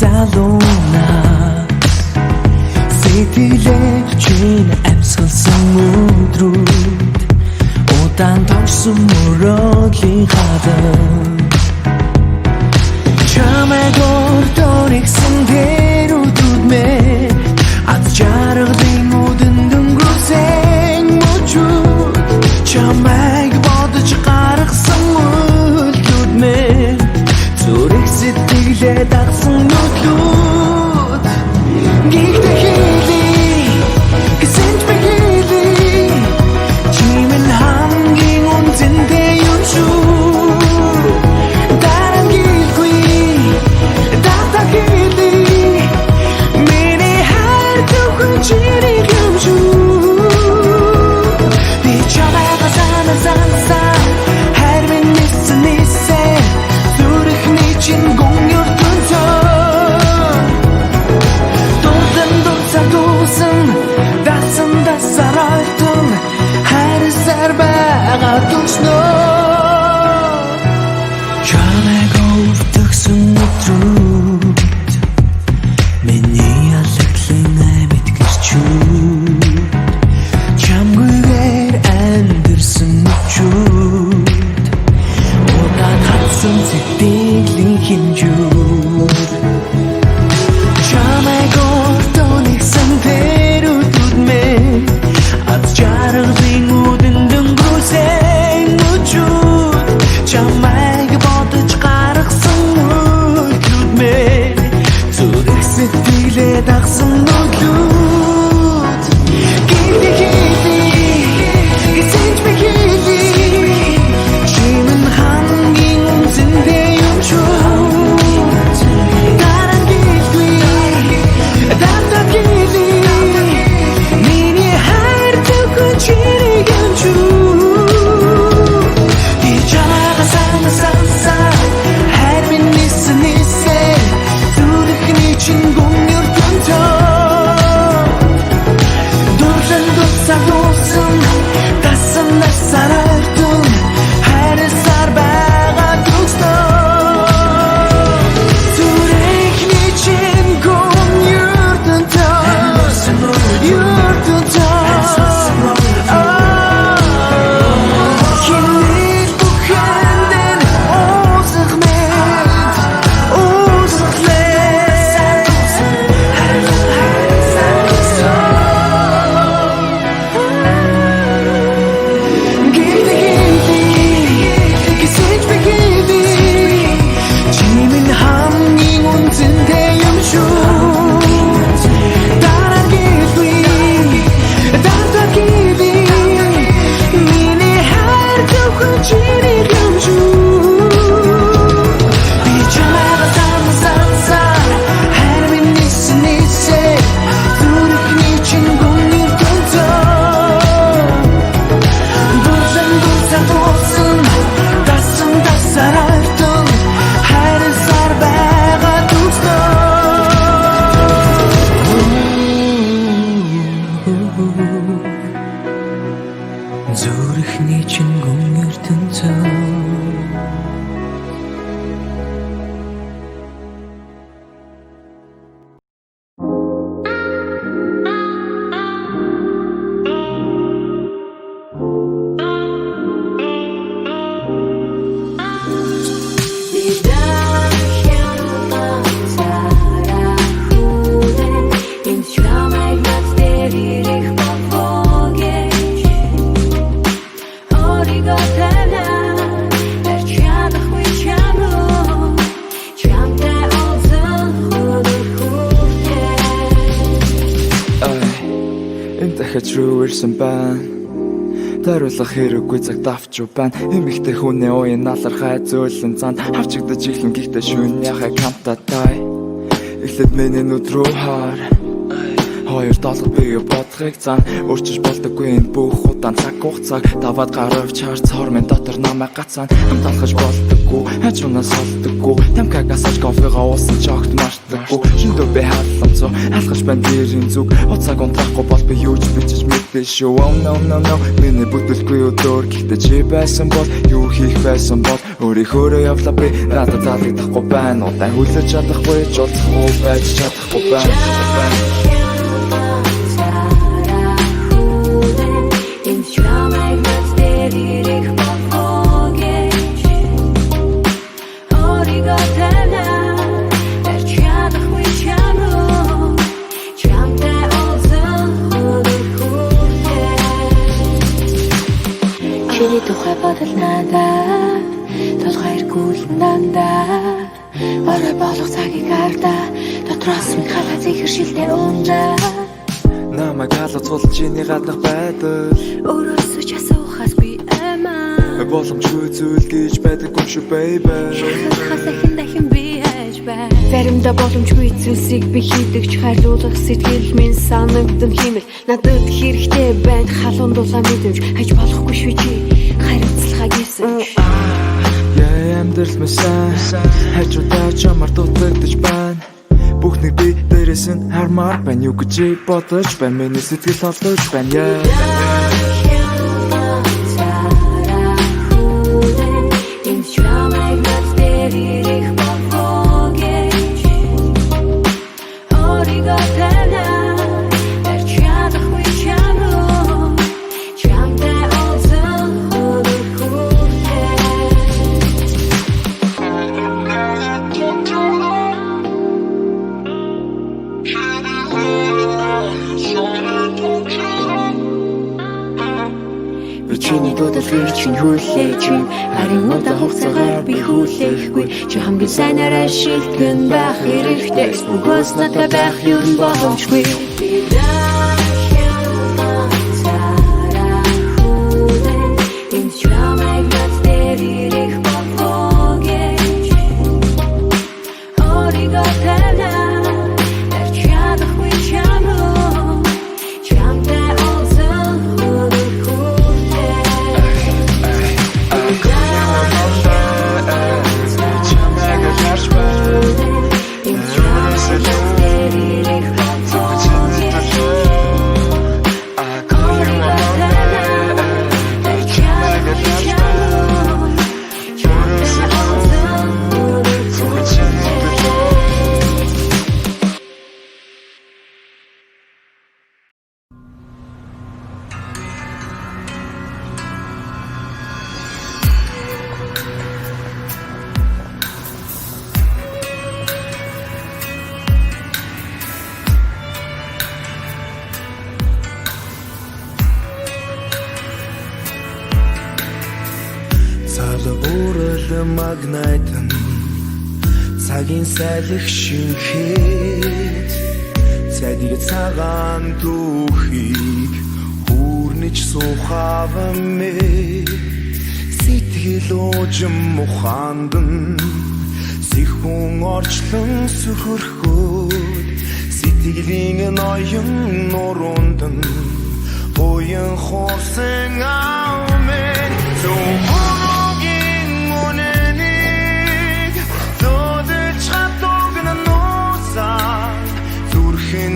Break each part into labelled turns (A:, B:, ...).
A: залууна сэтгэлээ чинь амьсгалсан өдрүүд удаан тогсон мөрөөдлийн хадан чамайг өртөөрөгсөн тэр өдрүүд ад жаргалын үдэн дөнгөрсөн мөчүүд чамайг бодож гаргасан үйлдэлүүд зүрх сэтгэлээ дагсан нүдлүүд гихтээ хийлий гэсэн ч бэгилий чимэн хамгийн үнцэнтэй юм шүү дарангилгүй датагилий миний хайр чирийг юм шүү би чамайг санаа хайр минь нисээ зүрхний чинь гомёртөнцөө дурдан дурсан дасан дасарайтун хайрсаар байгаа төснөө чамайг өртөгсөн өдрүүд миний алаглан амьд гэрчүүд чамгүйгээр амьдэрсэн өчүүд удаан хатсан сэтгэлийн хэмжүүр чамайг өртөөнийгсэн тэр өдрүүд ад жаргалын үдэн дөнгөрсөн өчүүд чамайг бодож гаргасан үйлдэлүүд зүрх сэтгэлээ дагсан нүдлүүд гихтээ хийлий гэсэн ч бэгилий чимэн хамгийн үнцэнтэй юм шүү дарангилгүй датагилий миний хайр чирийг юм шүү би чамайг санаа хайр минь нисээ зүрхний чинь гомёртөнцөө дурдан дурсан дасан дасарайтун хайрсаар байгаа төснөө зүрхний чинь гомёртөнцөө зүрхний чинь гомёртөнцөө
B: Руу ирсэн байна. Даруулах хэрэггүй цагт авч байна. Эмэгтэй хүний уян налархай зөөлөн цаанд хавчигдаж ихэн гихтээ шүүн яхаа камтатай. Эхлээд миний нүд рүү хаар. Хоёр долго бие бодохыг зан өөрчилж болдоггүй энэ бүх удаан цаг хугацааг даваад гаравч харц хормын дотор намайг гацаан хамт алхаж болдоггүй хажуунаас олдоггүй тамкагаас кофега уусан ч огт мартдаггүй шиндөө би хаалцсан Алхаж байна тэрийн зүг уцааг унтрахгүй бол би юу ч бичиж мэдээ шүү. Oh no no no миний бүтэлгүй өдөр гэхдээ чи байсан бол юу хийх байсан бол өөрийнхөө явлаа би надад таалагдахгүй байна. Удаан хүлээж чадахгүй ч олцохгүй байж чадахгүй байна.
C: Чиний тухай бодол надад толгой эргүүлэн дандаа орой болох цагийг ардаа дотроос минь халаа зэхэр шилдэ ундаа
B: Намайг халацуул чиний гаднах байдал
C: өөрөөсөө ч асуухаас би эмаа
B: боломжгүй зүйл гэж байдаг юм шүү baby
C: халахын дахин би яаж бай заримдаа боломжгүй зүйлсийг би хийдэг ч хайрлуулах сэтгэл минь санагдсан хэмэл надад хэрэгтэй байна халуун дулаан мэдвч хаж болохгүй шүү чи хариуцлага гэсэн
B: яа амьдрал мэсэн хажуудаа чамар дутагдаж байна бүх нэг би дээрээс нь хармаар байна юу гэж бодож байна миний сэтгэл холдож байна Чиний бодлыг чинь хүлээж харин удаа хугацаагаар би хүлээхгүй чи хамгийн сайнараа шилтгэн байх хэрэгтэй бүгөөс надад байх юм боломжгүй Магнайтан цагийн салхи шинхэд цадиг цагаан түүхийг хүрнэж суухавмэ сэтгэл уужим мухандан сихүн орчлон сөхөрхөөд сэтгэлийн ноён нурундан буян хорсон амэ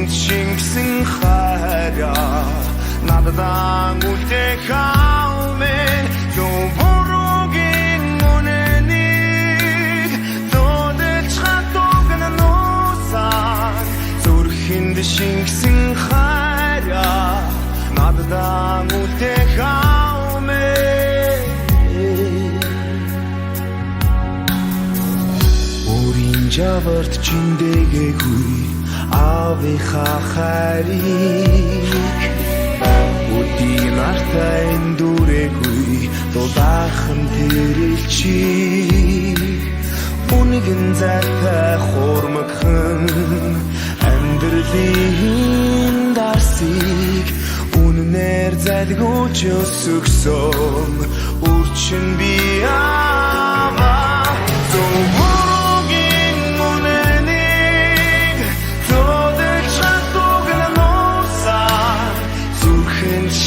B: Шингсэн хайраа надад үлдэх хаумэн зөвөрөгийн үнэнийг додолж хатуг нуусаа зүрхэнд шингсэн хайраа надад үлдэх хаумэн өрийн жаварт чиндэгээгүй Авиха харик Удин артайн дүрэгүй Дулаахан тэрэлчиг Үнэгэн зартай хурмагхан Амьдралын дарсыг Үнэнээр залгууч өсөгсөн Үрчин би аваа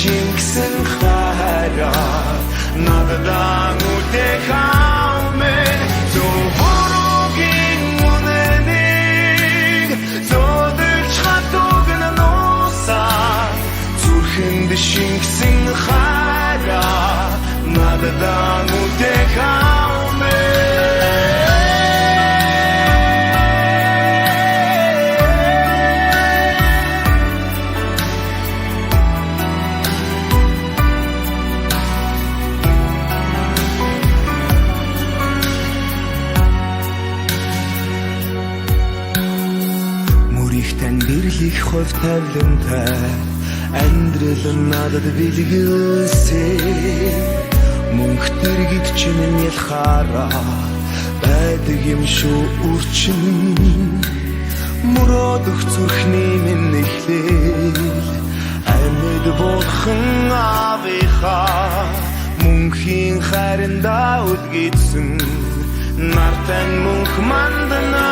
B: Шингсэн хайраа надад үлдэх хаумэн зөвөрөгийн үнэнийг зодолж
A: их тань гэрлэх хувь тавилантай амьдрал нь надад бэлгэлсэн мөнх тэргийг чинь ялхаараа байдаг юм шүү үрчин мөрөөдөх зүрхний минь эхлэл амьд болхон авихаа мөнхийн хайрандаа үлгэсэн нартай мөнх мандана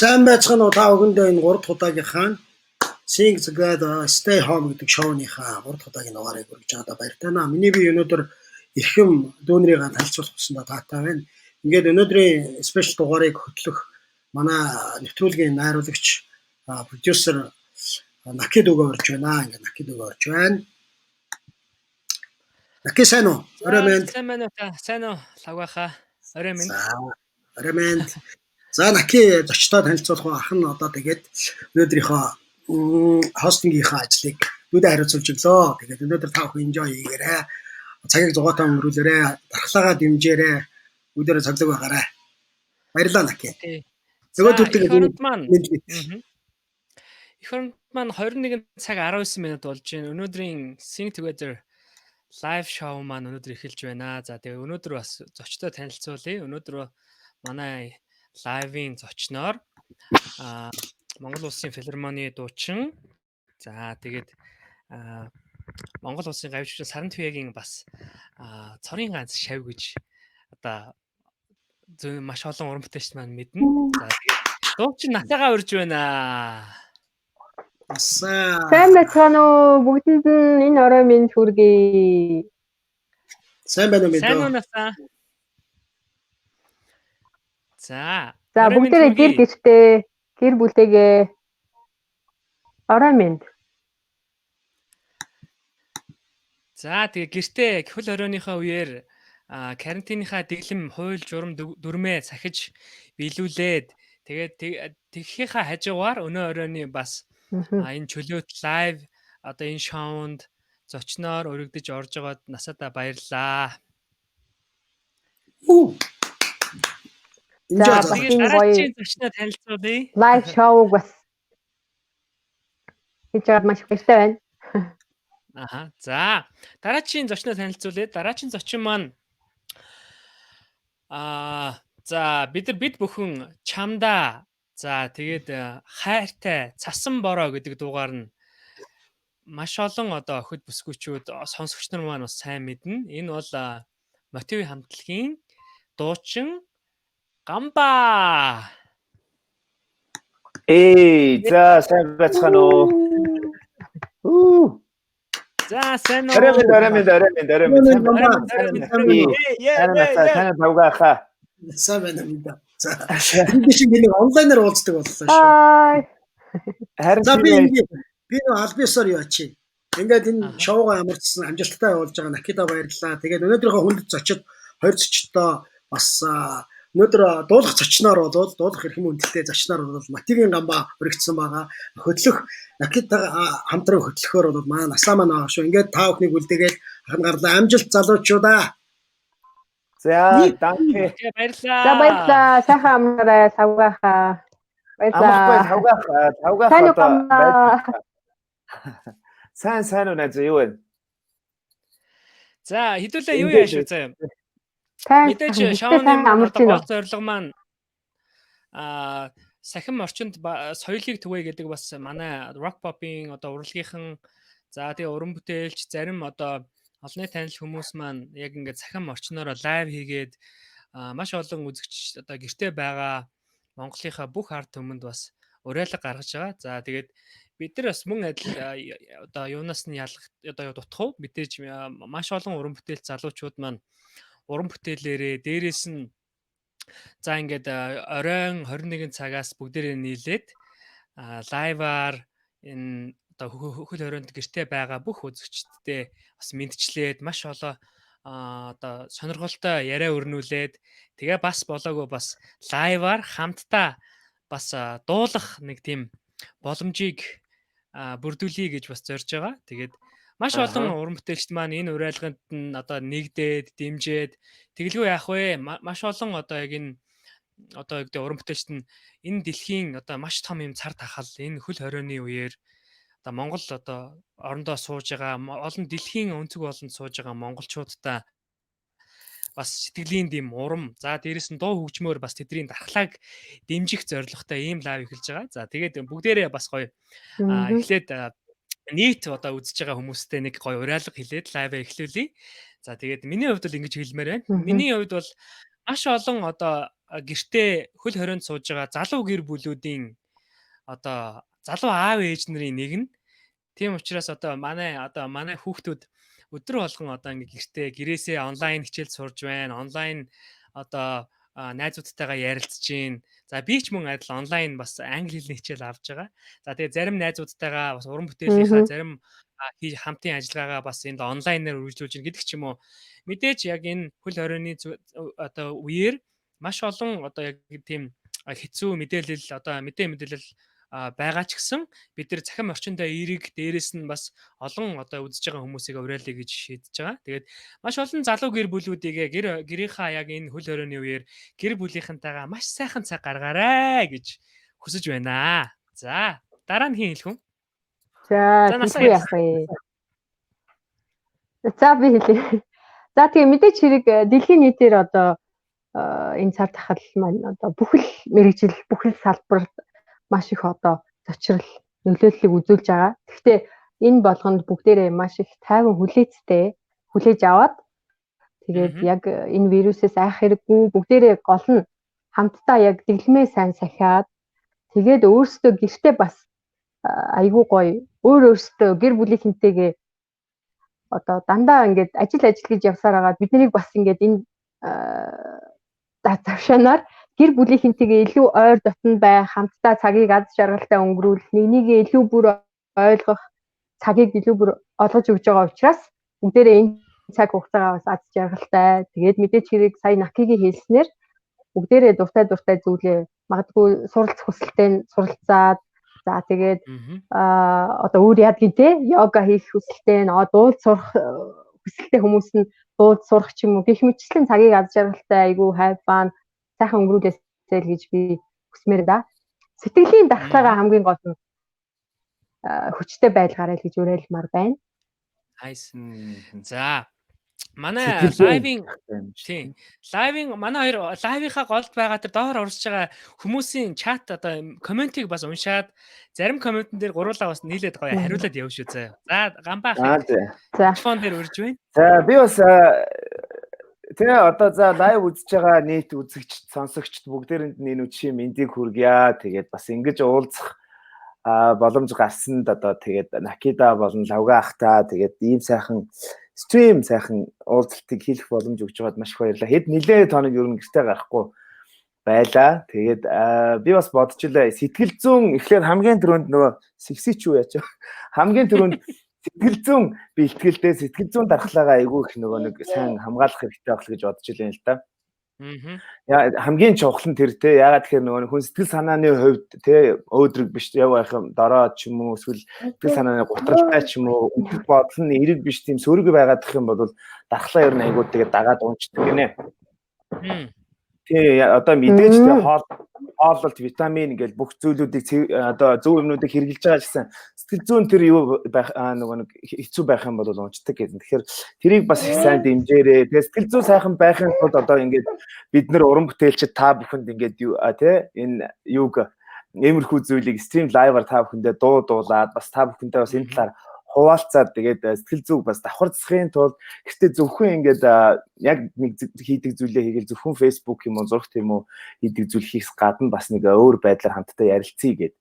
D: Сайн байцгаана уу та бүхэндээ энэ 3 дахь удаагийнхаа Sing Together Stay Home гэдэг шоуныхаа 3 дахь удаагийн дугаарыг хүргэж байгаадаа баяртай наа. Миний би өнөөдөр эрхэм дүүнрийгээ танилцуулах хүсэндээ таатай байна. Ингээд өнөөдрийн спешиал дугаарыг хөтлөх манай нэвтрүүлгийн найруулагч продюсер Накидуга орж байна. Ингээд Накидуга орж байна. Наки сайн уу? Орой минь.
E: Сайн байна уу та? Сайн уу? Лавгаха. Орой минь.
D: Орой минь. За Наки зочдоо танилцуулах уу? Ах нь одоо тэгээд өнөөдрийнхөө хостингийнхаа ажлыг нүдэ хариуцуулж өглөө. Тэгээд өнөөдөр та бүхэн enjoy хийгээрэй. Цагийг зугаатаа өнгөрүүлээрэй. Дархлаагаа дэмжээрэй. Өдөрөө цоглог байгаарай. Баярлалаа Наки. Нөгөө төрдөг
E: Эх оронд маань 21 цаг 19 минут болж байна. Өнөөдрийн Sing Together live show маань өнөөдөр эхэлж байна. За тэгээ өнөөдөр бас зочдоо танилцуулъя. Өнөөдөр манай лайвын зочноор Монгол Улсын филармоны дуучин. За тэгээд Монгол Улсын гавьччин Сарантуягийн бас цорын ганц шав гэж одоо маш олон уран бүтээлч маань мэднэ. За тэгээд дуучин натайгаа урьж байна.
C: Сайн байцгаана уу? Бүгдэнд нь энэ орой минь хүргэе.
D: Сайн байна уу мэдээ?
E: Сайн уу насаа? За
C: бүгдээ гэр гэртээ гэр бүлтэйгээ орой минь.
E: За тэгээ гэртээ хөл оройныхаа үеэр карантиныхаа дэглэм хууль журам дүрмээ цахиж биелүүлээд тэгээд тэгхийнхаа хажуугаар өнөө оройны бас энэ чөлөөт лайв одоо энэ шоунд зочноор өргөдөж орж байгаад насаада баярлаа.
C: За
E: дараагийн зочноо танилцуулъя.
C: Лайв шоуг бас хийж маш баяртай байна.
E: За дараагийн зочноо танилцуулъя. Дараагийн зочин маань за бид бүхэн чамдаа за тэгээд хайртай цасан бороо гэдэг дуугаар нь маш олон одоо охид бүсгүүчүүд сонсогч нар маань бас сайн мэднэ. Энэ бол Мотиви хамтлагийн дуучин Гамба.
F: За сайн байцгаана уу?
E: За сайн уу?
F: Орой минь. Сайн тавгаахаа.
D: Сайн байна уу? За би шиг нэг онлайнаар уулздаг боллоо шүү.
F: Харин
D: би нөө албисаар юу ачи. Ингээд энэ шоугаа ямарчсан амжилттай явуулж байгаа Накида баярлалаа. Тэгээд өнөөдрийнхөө хүнд зочид 20 зочдоо бас өнөөдөр дуулах зочноор бол дуулах эрхэм хүндэлтэй зочноор бол Мотивийн Гамба өргөцсөн байгаа. Хөтлөх Накида хамтран хөтлөхөөр бол манай насаа маань байгаа шүү. Ингээд та бүхнийг үлдээгээд ахын гарлаа амжилт залуучуудаа.
F: За danke.
E: Баярлалаа.
C: За баярлалаа. Сайхан амнаарай савгаахаа.
F: Тавгаахаа. Сайн уу нэ юу вэ?
E: За хэдүүлээ юу яаш вэ заа. Мэдээж шоуны гол зорилго маань сахим орчинд соёлыг түгэй гэдэг бас манай rock pop-ийн одоо урлагийнхан за тэгээ уран бүтээлч зарим одоо олонний танил хүмүүс маань яг ингээд сахим орчноор лайв хийгээд маш олон үзэгч одоо гэртээ байгаа Монголынхаа бүх ард түмэнд бас уриалга гаргаж байгаа. За тэгээд бид нар бас мөн адил одоо юунаас нь ялах одоо дутах уу? Мэдээж маш олон уран бүтээл залуучууд маань уран бүтээлээрээ дээрээс нь за ингээд оройн 21 цагаас бүгдээрээ нийлээд лайваар энэ одоо хөл хорионд гэртээ байгаа бүх үзэгчдтэй бас мэдчлээд маш олон одоо сонирхолтой яриа өрнүүлээд тэгээ бас болоогүй бас лайваар хамтдаа бас дуулах нэг тийм боломжийг бүрдүүлье гэж бас зорж байгаа. Тэгээд маш олон уран бүтээлчд маань энэ уриалганд нь одоо нэгдээд, дэмжээд тэгэлгүй яах вэ? Маш олон одоо яг энэ одоо гэдэг уран бүтээлчд нь энэ дэлхийн одоо маш том юм цар тахал энэ хөл хорионы үеэр одоо Монгол одоо орондоо сууж байгаа олон дэлхийн өнцөг болонд сууж байгаа монголчуудаа бас сэтгэлийн дэм урам за дээрэс нь дуу хөгжмөөр бас тэдний дархлааг дэмжих зорилготой ийм лайв эхэлж байгаа. За тэгээд бүгдээрээ бас гоё эхлээд нийт одоо үзэж байгаа хүмүүстэй нэг гоё уриалга хэлээд лайв эхлүүлье. За тэгээд миний хувьд бол ингэж хэлмээр байна. Миний хувьд бол маш олон одоо гэртээ хөл хорионд сууж байгаа залуу гэр бүлүүдийн одоо залуу аав ээж нарын нэг нь тийм учраас одоо манай хүүхдүүд өдөр болгон одоо ингээ гэртээ гэрээсээ онлайн хичээл сурж байна. Онлайн одоо найзуудтайгаа ярилцж гин. За би ч мөн адил онлайн бас англи хэлний хичээл авч байгаа. За тэгээ зарим найзуудтайгаа бас уран бүтээлийнхаа зарим хамтын ажиллагаагаа бас энд онлайнаар үргэлжлүүлж гин гэдэг ч юм уу. Мэдээж яг энэ хөл хорионы одоо үеэр маш олон одоо яг тийм хэцүү мэдээлэл одоо мэдээлэл байгаа ч гэсэн бид нар захим орчиндөө эерэг дээрэс нь бас олон одоо үзэж байгаа хүмүүсийг уриалъя гэж шийдэж байгаа. Тэгээд маш олон залуу гэр бүлүүдийг гэрийнхаа яг энэ хөл хорионы үеэр гэр бүлийнхэнтэйгээ маш сайхан цаг гаргаарай гэж хүсэж байна. За дараа нь хин хэлэх үү?
G: За тэгвэл яах вэ? За би хэлье. За тэгээ мэдээч хэрэг дэлхийн нийтээр одоо энэ цар тахал маань одоо бүхэл мэрэгжил бүхэл салбарт маш их одоо зочрол нөлөөллийг үзүүлж байгаа. Гэхдээ энэ болгонд бүгдээрээ маш их тайван хүлээцтэй хүлээж аваад тэгээд яг энэ вирусээс айх хэрэггүй бүгдээрээ гол нь хамтдаа яг дэглэмээ сайн сахиад тэгээд өөрсдөө гэртээ бас айгүй гоё өөрөөсдөө гэр бүлийнхэнтэйгээ одоо дандаа ингээд ажил гэж явсаар байгаа бид нарыг бас ингээд энэ завшаанаар гэр бүлийнхэнтэйгээ илүү ойр дотн байх, хамтдаа цагийг аз жаргалтай өнгөрүүлэх, нэгнийгээ илүү бүр ойлгох, цагийг илүү бүр олгож өгж байгаа учраас бүгдээрээ энэ цаг хугацаагаа бас аз жаргалтай. Тэгээд мэдээч хэрэг сая Накигийн хэлснээр бүгдээрээ дуртай зүйлээ магадгүй суралц хүсэлтэй суралцаад за тэгээд одоо өөр яадгийн те йога хийх хүсэлтэй дуулж сурах хүсэлтэй хүмүүс нь дуулж сурах ч юм уу гэх мэтчлэн цагийг аз жаргалтай айгүй хайфан сайхан өнгөрүүлээсэй л гэж би хүсмээр да. Сэтгэлийн дархлаагаа хамгийн гол нь хүчтэй байлгаарай л гэж уриалмаар байна.
E: Nice. За манай лайвын манай хоёр лайвынхаа голд байгаа тэр доор орсож байгаа хүмүүсийн чат одоо комментиг бас уншаад зарим комментэн дээр гуруулаа бас нийлээд гоё хариулаад явж шүү заяа. За гамбаа. За фон дээр урьж байна.
F: За би бас тэгээ одоо за лайв үзэж байгаа нийт үзэгч сонсогчд бүгдээрэнд энэ үчи мэндийг хүргье. Тэгээд бас ингэж уулзах боломж гарсанд одоо тэгээд Накида болон Лавга ахтаа тэгээд ийм сайхан стрим сайхан уулзалтыг хийх боломж өгч байгаад маш их баярлалаа. Хэд нэлээд тоног ер нь гэртээ гарахгүй байлаа. Тэгээд би бас бодчихлаа. Сэтгэл зүйн эхлээд хамгийн түрүүнд нөгөө секси ч юу яач хамгийн түрүүнд сэтгэл зүйн бэлтгэлтэй сэтгэл зүйн дархлаагаа айгүй их нөгөө нэг сайн хамгаалах хэрэгтэй байх гэж бодож илээ л да. Яа хамгийн чухал нь тэр те ягаад тэгэхээр нөгөө хүн сэтгэл санааны хувьд те өөдрөг биш явах юм дороо ч юм уу эсвэл сэтгэл санааны гутралтай ч юм уу өндөр бодол нь эрэг биш тийм сөрөг байгаадах юм бол дархлаа ер нь айгүй тэгээд дагаад унцдаг гинэ. Тий одоо мэдээж те хооллолт витамин ингээл бүх зүйлүүдийг одоо зөв юмнуудыг хэрэгжилж байгаа гэсэн сэтгэл зүйн тэр юу байх нөгөө нэг хэцүү байх юм бол унцдаг гэсэн. Тэгэхээр тэрийг бас их сайн дэмжээрэй. Тэгээ сэтгэл зүй сайхан байхын тулд одоо ингээд бид нар уран бүтээлчид та бүхэнд ингээд юу те энэ юуг иймэрхүү зүйлийг стрим лайваар та бүхэндээ дуулаад бас та бүхэндээ бас энэ талаар хуваалцаад тэгээд сэтгэл зүг бас давхарцахын тулд гэхдээ зөвхөн ингээд яг нэг хийдэг зүйлээ хийгээл зөвхөн Facebook юм уу зурагт юм уу хийдэг зүйл хийхс гадна бас нэг өөр байдлаар хамтдаа ярилцъя гэд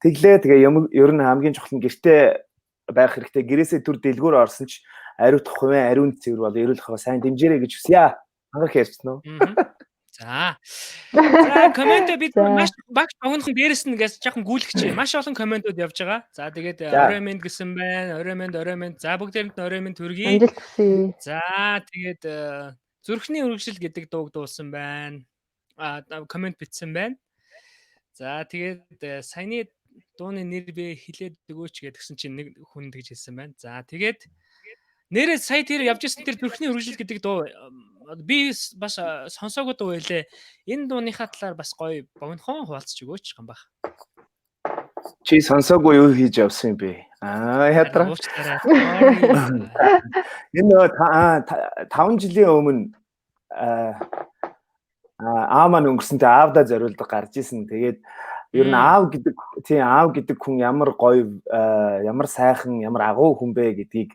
F: Тэгээ ер нь хамгийн чухал нь гэртээ байх хэрэгтэй. Гэрээсээ түр дэлгүүр орсон ч ариутгах хувийн ариун цэвэр бол эрүүлэхөө сайн дэмжээрэй гэж хүсье. Анхаарах ярьсан уу?
E: За. За коммент бид маш багш богинохон дээрэс нь гэж жоохон гүйлгч. Маш олон комментууд явж байгаа. За тэгээд орой минь гэсэн байна. Орой минь. За бүгдээрэнд нь орой минь төргий.
G: Амжилт хүсье.
E: За тэгээд зүрхний үргэлжил гэдэг дууг дуулсан байна. Коммент бичсэн байна. За тэгээд саяны дууны нэр бэ хэлээд өгөөч гэдгсэн чинь нэг хүн тэгж хэлсэн байна. За тэгээд нэрээ сая тэр явж исэн тэр зүрхний үргэлжил гэдэг дуу би бас сонсоогүй дуу байлээ. Энэ дууныхаа талаар бас гоё богинохон хуваалцж өгөөч гамбах.
F: Чи сонсоогүй юу хийж явсан юм бэ? Ядраа. Энэ 5 жилийн өмнө маань өнгөрсөнтэй аавда зориулдаг гарч исэн. Тэгээд ер нь аав гэдэг хүн ямар гоё, ямар сайхан, ямар агуу хүн бэ гэдгийг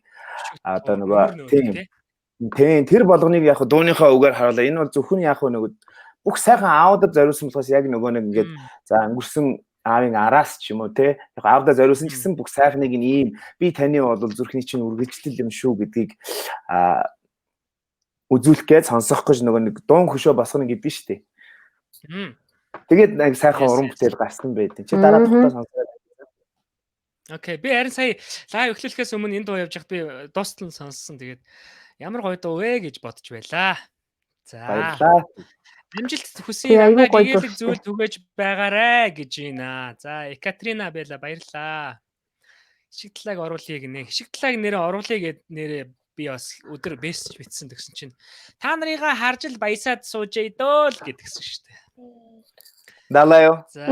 F: одоо нөгөө тийм тэр болгоныг яг дууныхаа үгээр харуулаа. Энэ бол зөвхөн яг нөгөө бүх сайхан аавдад зориулсан болохоос яг нөгөө нэг ингээд за өнгөрсөн аавын араас ч юм уу те яг аавдаа зориулсан ч гэсэн бүх сайхныг нь ийм би таны бол зүрхний чинь үргэлжлэл юм шүү гэдгийг үзүүлэх гэж сонсох гэж нөгөө нэг дуун хөшөө босгоно гэдэг шүү дээ. Тэгээд нэг сайхан уран бүтээл гарсан байдیں۔ Чи дараа тухтаа сонсоод.
E: Окей, би харин сая лайв эхлүүлэхээс өмнө энэ дуу явж хат би дуустал сонссон. Тэгээд ямар гоё дуу вэ гэж бодож байлаа. За.
F: Баярлалаа.
E: Амжилт хүсье. Гэгээлэг зүйл түгэж байгаарэ гэж байна. За, Екатерина байла баярлалаа. Хишиг талааг оруулъя гинэ. Хишиг талааг нэрээ оруулъя гэд нэрээ би бас өдөр бэсж битсэн гэсэн чинь та нарыгаа харж л баясаад суужээ дөө л гэдгсэн шүү дээ.
F: Далаа юу?
E: За,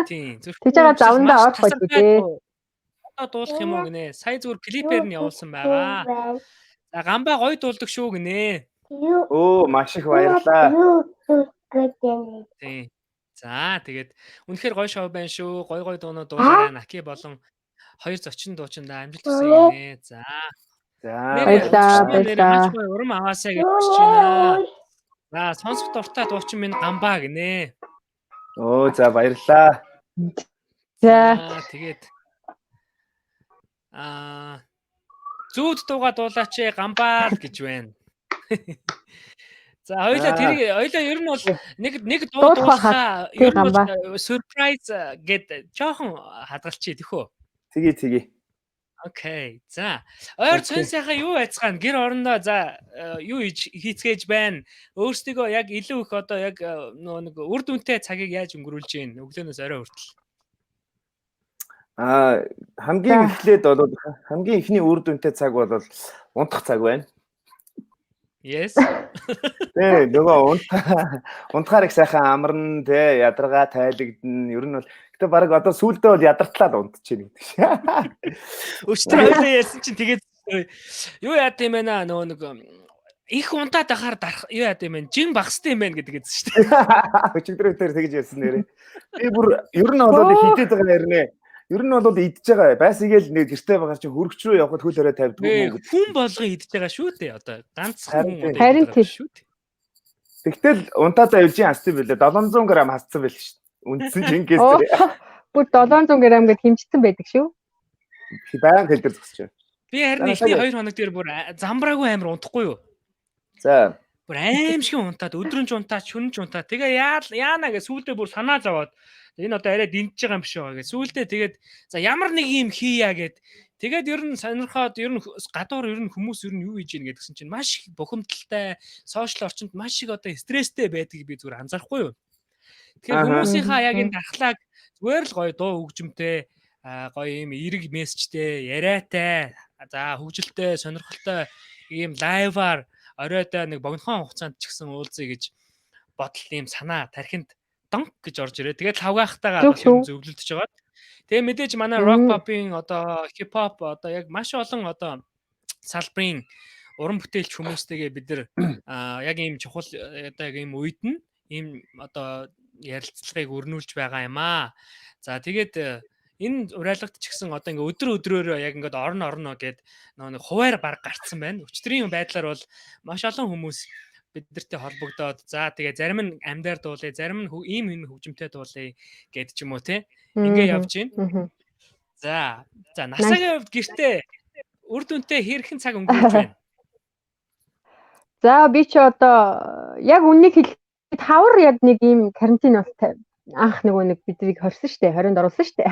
E: тийм.
G: Тэжээгээ завандаа орох байх үү?
E: Одоо дуулах юм уу гинэ? Сая зүгээр клипээр нь явуулсан байгаа. За, гамбаа гоё дуулдаг шүү гинэ.
F: Оо, маш их баярлалаа.
E: Тийм. За, тэгээд үнэхээр гоё шоу байна шүү. Гоё дуунууд дуулаарай. Наки болон хоёр зочин дуучиндаа амжилт хүсье гинэ. За.
G: Баярлалаа.
E: Урам аваасаа гэж хүсэж байна. За, сонсох дуртай дуучин минь гамбаа гинэ.
F: Оо, за баярлалаа.
G: За,
E: тэгээд зүүд дууга дуулаач гамбаа л гэж байна. За, хоёлаа ер нь бол нэг дуу дуусхаа ер нь бол surprise гэд жоохон хадгалчих тэхүү.
F: Тгий.
E: Окей. За. Ойр цон сайхан юу байцгаана? Гэр орондоо за юу хийцгээж байна? Өөрсдөө яг илүү их одоо яг нэг үр дүнтэй цагийг яаж өнгөрүүлж гин өглөөнөөс орой хүртэл.
F: Хамгийн ихний үр дүнтэй цаг бол унтах цаг байна.
E: Yes.
F: Тэ нөгөө унтахаар их сайхан амарна тэ ядаргаа тайлагдана. Ер нь бол гэтээ баг одоо сүүлдээ бол ядартлаад унтчихээн гэдэг шиг.
E: Өчтөр хоёлаа ярьсан чинь тэгээд юу яад юм бэ нөө нэг их унтаад ахаар юу яад юм бэ? Жин багстай юм байна гэдэг гэсэн шүү дээ.
F: Өчигдөр тэгж ярьсан нэрээ. Би бүр ер нь бол хитэд байгаа нэрнэ. Ер нь бол идж байгаа. Байсгээл нэг гэртээ байгаа чинь хөргөч рүү явхад хөл өрөө тавьдаг юм уу?
E: Хүн болгон идж байгаа шүү дээ. Одоо ганцхан хүн
G: харин тийм
E: шүү дээ.
F: Тэгтэл унтаадаа өвчин хассан байлээ. 700 г хассан байл шүү. Үндсэн жингээс
G: тэр. Бүр 700 г гэд хэмжсэн байдаг шүү.
F: Баян хэлдэр зогсож байна.
E: Би харин ихний 2 хоног дээр бүр замбраагүй амир унтахгүй юу?
F: За.
E: Бүр аимшиг унтаад өдрөнч унтаад шүнж унтаад тэгээ яана гэж сүүлдээ бүр санаа зовоод энэ одоо арай дэмжиж байгаа юм шиг байгаа гэж сүүлдээ тэгээд за ямар нэг юм хийя гэд тэгээд ер нь сонирхоод ер нь гадуур ер нь хүмүүс ер нь юу хийж ийн гэдгсэн чинь маш их бухимдалтай сошиал орчинд маш их одоо стресстэй байдгийг би зүгээр анзаарахгүй юу. Тэгэхээр хүмүүсийнхаа яг энэ дархлааг зүгээр л гоё дуу хөгжимтэй гоё юм эрэг мессежтэй яриатай за хөгжилтэй сонирхолтой ийм лайваар оройдоо нэг богинохон хугацаанд ч гэсэн уулзъя гэж бодол ийм санаа тархинд донк гэж орж ирээ. Тэгээд лавгаахтайгаа зөвлөлдөж байгаа. Тэгээ мэдээж манай rock pop-ын одоо hip hop одоо яг маш олон одоо салбарын уран бүтээлч хүмүүстэйгээ бид нар яг ийм чухал одоо яг ийм үед нь ийм одоо ярилцлагыг өрнүүлж байгаа юм аа. За тэгээд энэ урайлгад ч гэсэн одоо ингээ өдрөөр яг ингээд орно гэд нэг хуваар баг гарцсан байна. Өчтөрийн байдлаар бол маш олон хүмүүс бидэртэй холбогдоод за тэгээ зарим нь амьдаар дуулаа, зарим нь ийм юм хөгжимтэй дуулаа гэд ч юм уу те. Ингээ явж байна. За насагийн хувьд гэртээ үр дүнтэй хэрхэн цаг өнгөрүүлж байна?
G: За би ч одоо яг үннийг хэлэхэд хавар яг нэг ийм карантин бол анх нэг биднийг хорсон штэ 20-нд оруулсан штэ.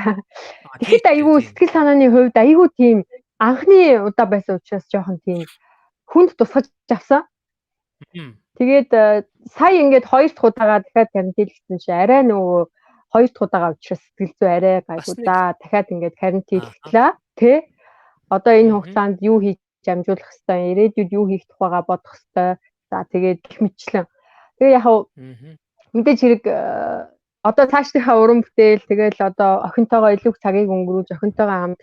G: Тэгэхэд айгүй сэтгэл санааны хувьд айгүй тийм анхны удаа байсан учраас жоохон тийм хүнд тусгаж авсан. Тэгээд сая ингээд 2 дахь удаага дахиад карантинлэгдсэн чи арай нөгөө 2 дахь удаага учраас сэтгэл зүй арай гайгүй да. Дахиад ингээд карантинлэгдлээ. Тэ. Одоо энэ хугацаанд юу хийж амжуулах хэвээр, ирээдүйд юу хийх тухайгаа бодох хэвээр. За тэгээд их мэтчлэн. Тэгээ яг мэдээж хэрэг одоо цаашдынхаа уран бүтээл тэгэл одоо охинтойгоо илүү цагийг өнгөрүүлж охинтойгоо хамт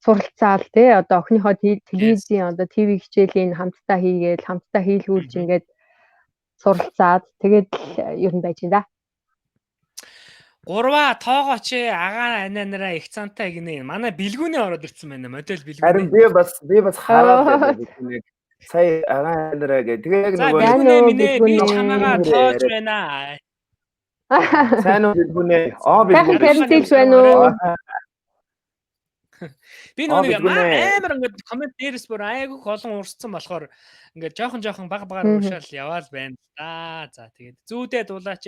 G: суралцаал тий одоо охиныхоо телевизийн одоо ТV хичээлийн хамтдаа хийгээл хамтдаа хийлгүүлж ингээд суралцаад тэгээд ер нь байж байна да.
E: Гурваа тоогооч агаа ананараа их цантаа гинэ. Манай бэлгүүнээ ороод ирсэн байна. Модель бэлгүүнээ.
F: Харин би бас хараад байна. Нэг сая агаа ананараа гэ. Тэгээ
E: За
F: нөгөө
E: бэлгүүнээ минь би чамаагаа тоож байна.
F: сайн уу бэлгүүнээ.
G: Дахин карантинлж байна уу?
E: Би нөгөө амар ингээд комент дээрээс бүр айгүй олон урсцсан болохоор ингээд жоохон баг уушаал яваал байна да. За тэгээд зүүдээ дулаач.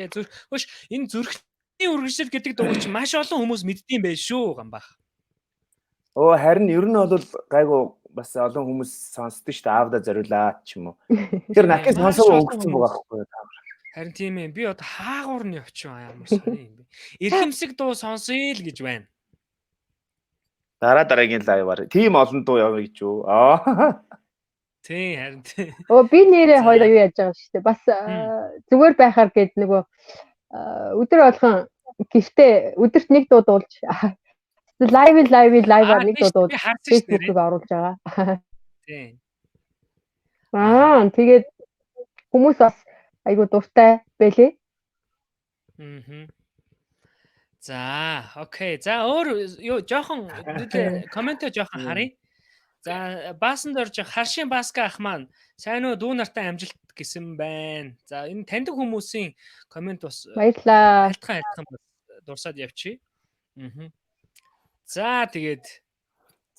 E: Хөөш энэ зүрхний үргэлжлэл гэдэг дугаар чинь маш олон хүмүүс мэддэм байх шүү гамбах.
F: Оо харин ер нь бол гайгүй бас олон хүмүүс сонсдог шүү дээ. Аавда зориулаад ч юм уу. Тэр накис сонсоо өгсөн байгаа байхгүй юу?
E: Харин тийм ээ. Би одоо хаагуурны очив амар сайн юм бэ. Эрхэмсэг дуу сонсъё л гэж байна.
F: Дараагийн лайваар тийм олон дуу яваа гэж юу.
E: Тийм харин тийм.
G: Би нэрээ хоёроо юу яаж байгаа шүү дээ. Бас зүгээр байхаар гээд нөгөө өдөр болгон гэртээ өдөрт нэг дуу дуулж лайваар нэг дуу дуулж Facebook-ыг оруулж байгаа.
E: Тийм.
G: Тэгээд хүмүүс бас айгу дуртай байлээ.
E: За, окей. За өөр юу жоохон комментээ жоохон харъя. За, баасан дорж харшийн баска ах маань сайн уу дүү нартай амжилт гэсэн байна. За, энэ таньдаг хүмүүсийн коммент бас
G: баярлаа.
E: Айлтхан бас дурсаад явчих. За, тэгээд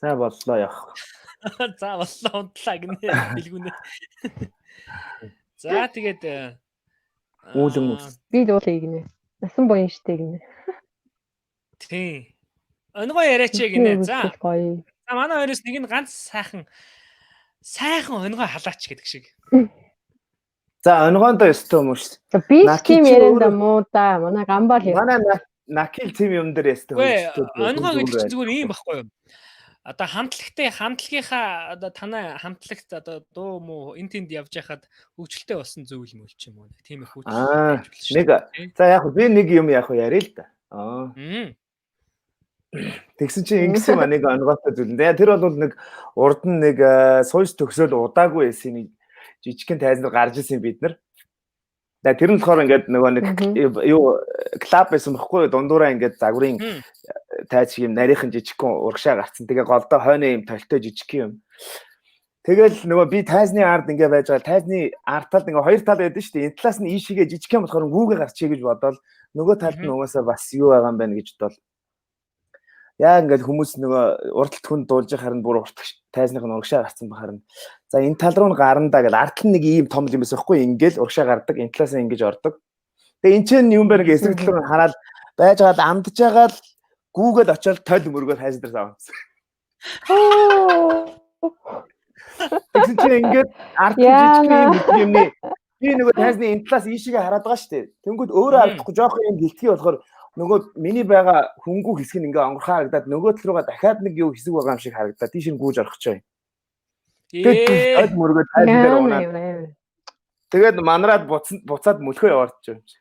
F: за боллоо явах.
E: За боллоо унтлаа гинэ бэлгүнэ. За, тэгээд
F: үүлэн
G: би дуулъя гинэ. Насан буян штэ гинэ.
E: Тийм. Өнгөө яриач гинэ. За. За манай хоёроос нэг нь ганц сайхан өнгөө халаач гэдэг шиг.
F: За өнгөөндөө өстөө юм шүү.
G: За би тийм ярианда муу да. Манай гамбал яа.
F: Манай накил тим юм дээр өстөө.
E: Өнгөө гэдэг чинь зүгээр ийм байхгүй юу? Одоо хамтлагийнхаа одоо танай хамтлагт одоо дуу муу энэ тэнд явж байхад хөгжилтэй болсон зүйл мөл ч юм уу. Тийм их хөгжил.
F: Нэг за яг би нэг юм яг яриа л да. Тэгсэн чинь ингэсэн маа нэг онгоотой зүйл. Тэр бол нэг урд нь нэг сууж төгсөөл удаагүй байсан нэг жижигхэн тайзнаар гарч исэн бид нар. Тэр нь болохоор ингээд нөгөө нэг юу клуб байсан байхгүй дундуураа ингээд загварын тайз юм нарийнхан жижигхэн урагшаа гарцсан. Тэгээ голдоо хойно юм толтой жижигхэн юм. Тэгэл нөгөө би тайзны ард ингээд байж байгаа. Тайзны ард талд ингээд хоёр тал байдаг шүү дээ. Энэ талаас нь ийшээгээ жижигхэн болохоор гүүгээ гарчихъя гэж бодоод нөгөө талд нь угаасаа бас юу байгаа юм байна гэж бодвол яа ингээд хүмүүс нөгөө урдталт хүн дуулж харин бүр тайзных нь урагшаа гарцсан бахарна. За энэ тал руу гарна да гэж ард нь нэг ийм том юм байсан байхгүй ингээл урагшаа гардаг энэ талаас нь ингэж ордог. Тэгээ энэ чинь юм байна гэж эсрэг тал руу хараад байж байгаад амдж байгаа л гүүгээд очиод тойл мөргөөр хайсан дээр авсан. Тэгсэн чинь ингээд ард нь жижиг юмний би нөгөө тайзны энэ талаас ийшээгээ хараад байгаа шүү дээ. Тэнгүүд өөрөө алдахгүй жоох юм гэлтгий болохоор нөгөө миний байгаа хөнгүү хэсэг нь ингээ онгорхоо харагдаад нөгөө тал руугаа дахиад нэг юу хэсэг байгаа юм шиг харагдаад тийш нь гүйж орох чой. Тэгээд мөргөд тайлбар унаа. Тэгээд манараад буцаад мөлхөө яваарч юм чи.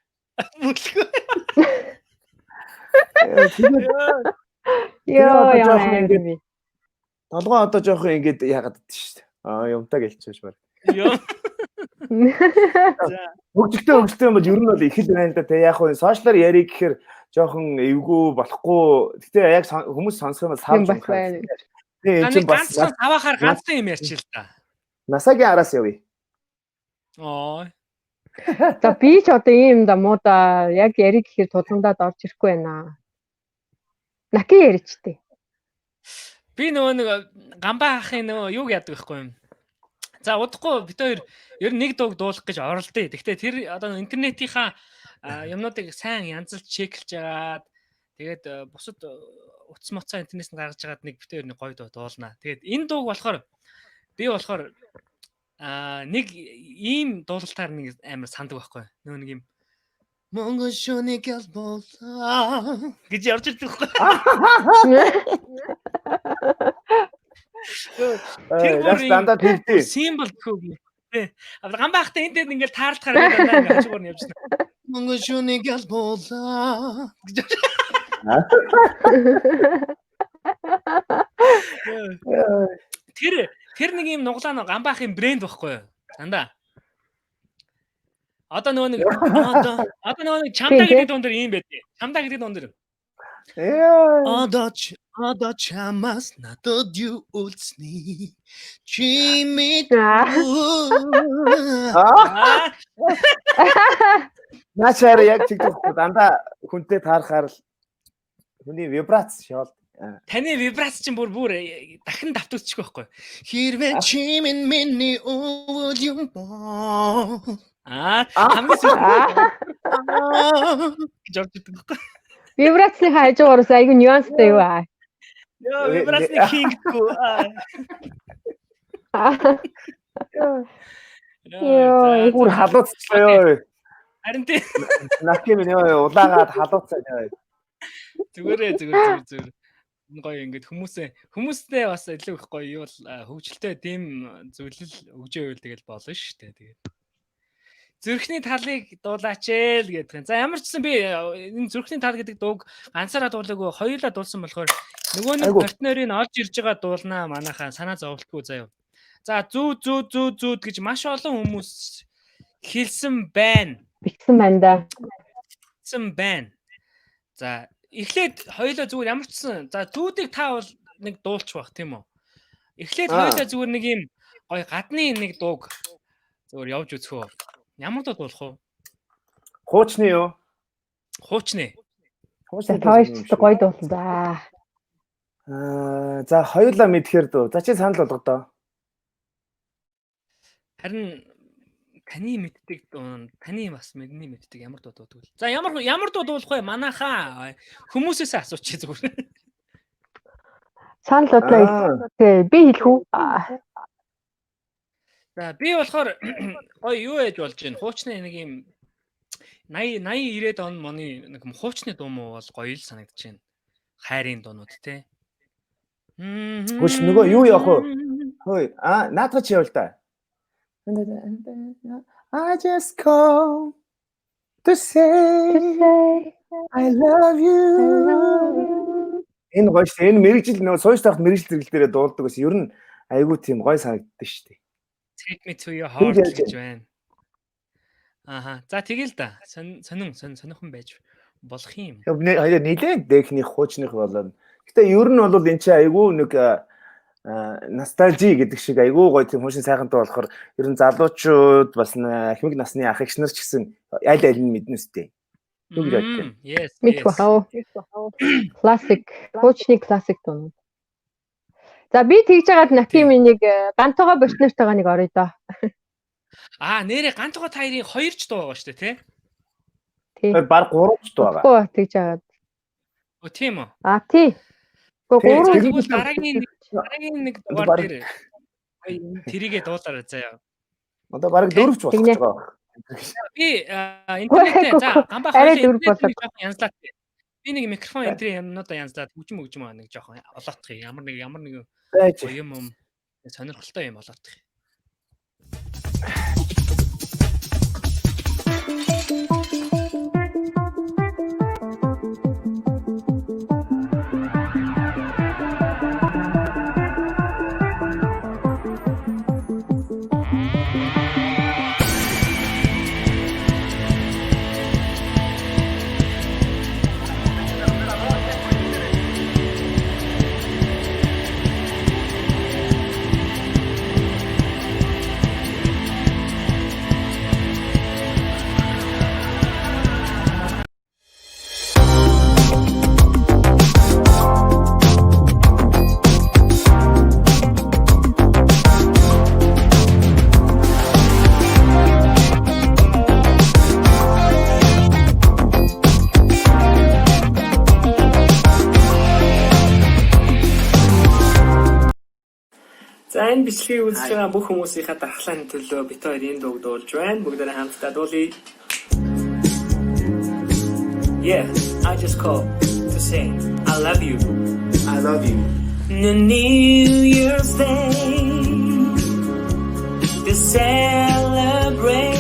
E: Мөлхөө.
G: Яа.
F: Толгой одоо жоох ингээд яагаад гэдэг шүү дээ. Юмтай гэлчихэж байна.
E: Ёо.
F: Хөгжөлтэй юм бол ер нь бол их л байна л да. Тэг яг хөө сошиалар ярих гэхээр жоохон эвгүй болохгүй. Гэтэ яг хүмүүс сонсох юм савж байна.
E: Тэгээ энэ бас савахаар ганцхан юм ярьчих л да.
F: Насагийн араас явъя.
G: За би ч одоо ийм дамуудаа яг яриг гэхээр тулгамдаад орж ирэхгүй байна. Наки ярьчтэй.
E: Би нөгөө нэг гамбаа ахын нөгөө юуг яадаг байхгүй юм. За удахгүй бид хоёр ер нь нэг дууг дуулах гэж оролдъё. Гэхдээ тэр одоо интернетийнхаа юмнуудыг сайн янзлж чеклж агаад тэгээд бусад утас моцоо интернетээс нь гаргаж агаад нэг бид хоёр нэг гоё дуу дуулнаа. Тэгээд энэ дууг болохоор би нэг ийм дуулалтаар нэг амар сандаг байхгүй. Нөгөө нэг юм Монгол шүний гэлбол гэж явж ирдэг байхгүй. Тэр
F: дандаа тэгтээ.
E: Символ гэхүү. Тэ. Гамбаахтай энэ дээр ингээл таарлахаар дандаа ингээд хажуугаар нь явж байна. Монгол шүний гэлбол гэж. Тэр нэг юм нуглаа гамбаахын брэнд байхгүй юу? Дандаа. Одоо нөгөө нэг чамдаа гэдэг дуун дээр ийм байдیں۔ Чамдаа гэдэг дуун дээр. Одоо чамаас надад юу үлдсний чимээ.
F: Начаар яг тэгдэг дандаа хүнтэй таарахаар л хүний вибрац шоол.
E: Таны вибрац чинь бүр дахин давтагдчих байхгүй. Хэрвээ чимэн миний өвөл юм боо. Хамгийн жорждаг байхгүй.
G: Вибрацны хажуугаараас айгүй нюанстай юу аа.
E: Яа, вибрацны кинггүй.
G: Яа,
F: Бүр халууцлаа ёо.
E: Харин тий.
F: Наки минь ёо улаагаад халууцаа ёо.
E: Зүгээр. Гоё ингээд хүмүүстэй бас илүү их гоё юу хөвгөлтэй тийм зүйлэл өгжөөөл тэгэл болно шүү дээ. Тэгээд зүрхний талыг дуулаач л гэдэг юм. За ямар ч гэсэн би энэ зүрхний тал гэдэг дууг ганцаараа дуулаагүй хоёулаа дуулсан болохоор нөгөө нэг партнерыг олж ирж байгаа дуулнаа манайхаа санаа зовлтгүй заяа. За зүү гэж маш олон хүмүүс хэлсэн байна.
G: Битсэн байна да.
E: За эхлээд хоёулаа зүгээр ямар ч гэсэн за зүүдийг та бол нэг дуулч баг тийм үү. Эхлээд хоёулаа зүгээр нэг юм гоё гадны нэг дууг зүгээр явж үзхөө. Ямар дуу дуулах вэ?
F: Хуучны юу?
E: Хуучны.
G: Тойч гоё дуулсан да.
F: За хоёулаа мэдхээр дөө. За чи санал болгодоо.
E: Харин таны мэддэг дуу, таны бас мэдний мэддэг ямар дуу дуулдаг вэ? За ямар дуу дуулах вэ? Манайхаа хүмүүсээс асуучих зүгээр.
G: Санал бодлоо. Би хэлэх үү?
E: За би болохоор гоё юу ээж болж байна. Хуучны нэг юм 80 90 он моны нэг хуучны дуу муу бол гоё л санагдаж байна. Хайрын дуунууд те.
F: Хүч нөгөө юу явах вэ? Хөөе. Наадах чи явал та. I just call to say I love you. Энэ гоё шүү. Энэ мэрэгжил нөгөө сууж тахт мэрэгжил зэрэглэлээрээ дуулдаг гэсэн. Ер нь айгүй тийм гоё санагддаг шүү дээ.
E: Take me to your heart гэж байна. За тэгэл да. Сонирхон байж болох юм.
F: Хоёул нилээн дэхних хуучных болоод. Гэтэ ер нь бол энэ чинь айгүй нэг ностальжи гэдэг шиг айгүй гоё тийм хүншин сайхантай болохоор ер нь залуучууд бас ахмиг насны ах эгч нар ч гэсэн аль нь мэднэ үстэй. Юу гэж боддог.
E: Yes.
G: Классик, хуучны классик дуу. За би тэгж жагаад Накиминийг гантойгоо бортнертойгоо нэг орё доо.
E: Нэрээ гантойгоо та хоёрын 2 ч дуу байгаа шүү дээ,
G: тий?
F: Баг 3 ч дуу байгаа.
G: Оо тэгж жагаад.
E: Тийм үү?
G: Тий.
E: Тэгвэл дараагийн нэг дугаар дээр тэрийгээ дуулаарай заяа.
F: Одоо баг 4 ч болох гэж байгаа.
E: Би интернетээ за гамбаа хоёрын жоохон янзлаад. Би нэг микрофон энтри юмнуудаа янзлаад хөгжим нэг жоохон олоотх юм. Ямар нэг юм сонирхолтой юм олоотх. За энэ бичлэгийг үзэж байгаа бүх хүмүүсийнхээ дархлааны төлөө бид хоёр энэ дууг дуулж байна. Бүгдээрээ хамтдаа дуулъя. Yeah, I just called to say I love you.
F: I love you.
E: The New Year's Day to celebrate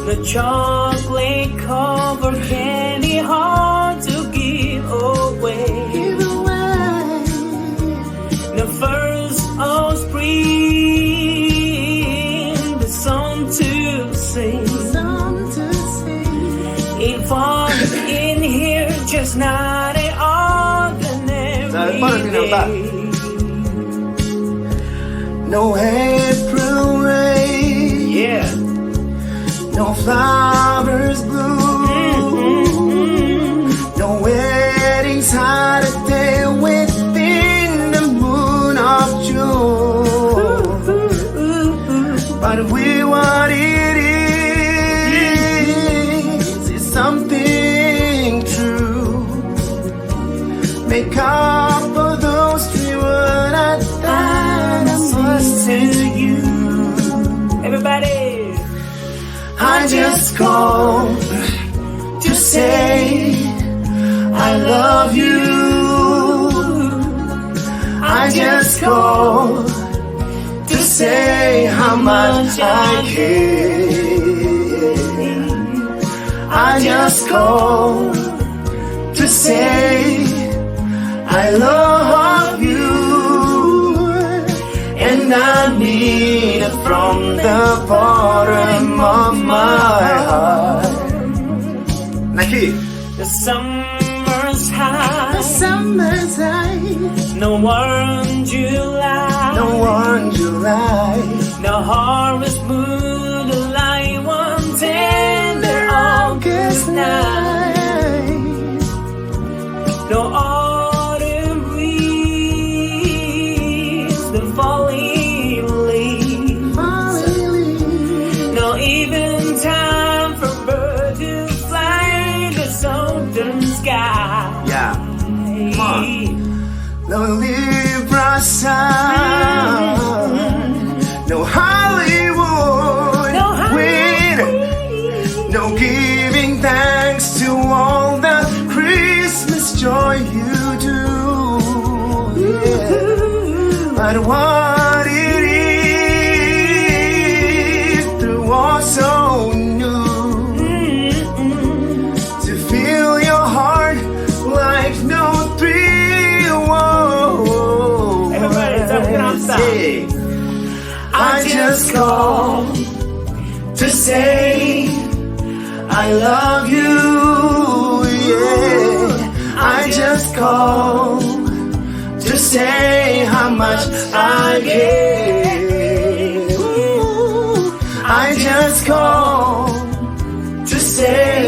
E: the chocolate covered candy hard to give away. The first of spring, the song to sing. It falls in here just not an ordinary day.
A: No April rain,
E: Yeah.
A: no flowers bloom, no wedding Saturday within the moon of June. But we what it is something true. Make up for those 3 words I must to you.
E: Everybody.
A: I just called to say I love you. I just called to say how much I care. I just called to say I love you. And I mean it from the bottom of my heart. Naki.
E: The summer's high.
A: Summer's high.
E: No warm July.
A: No one July.
E: No harvest moon. The light one tender August night. No autumn breeze. The falling leaves. No even time for bird to fly the southern sky.
A: Yeah. Come on. No Libra sun. No Hollywood.
E: No
A: Win. No giving thanks to all the Christmas joy you do. Yeah. But what it is through all so new to feel your heart like no thrill. Whoa.
E: Everybody, jump it on top.
A: Hey. I just called to say I love you. Yeah. I just called to say how much I care. I just called to say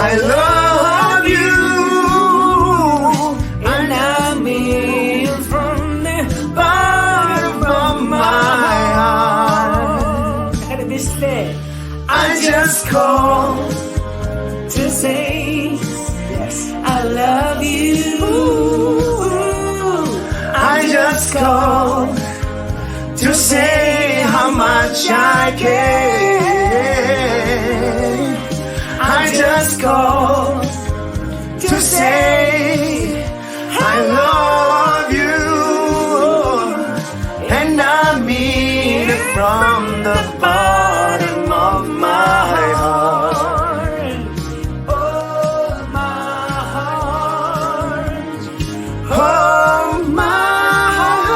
A: I love you. And I mean from the bottom of my heart. I just called to say yes, I love you. I just called to say how much I care. I just called to say I love you. And I mean it from the bottom of my heart. Oh, my heart. Oh, my heart.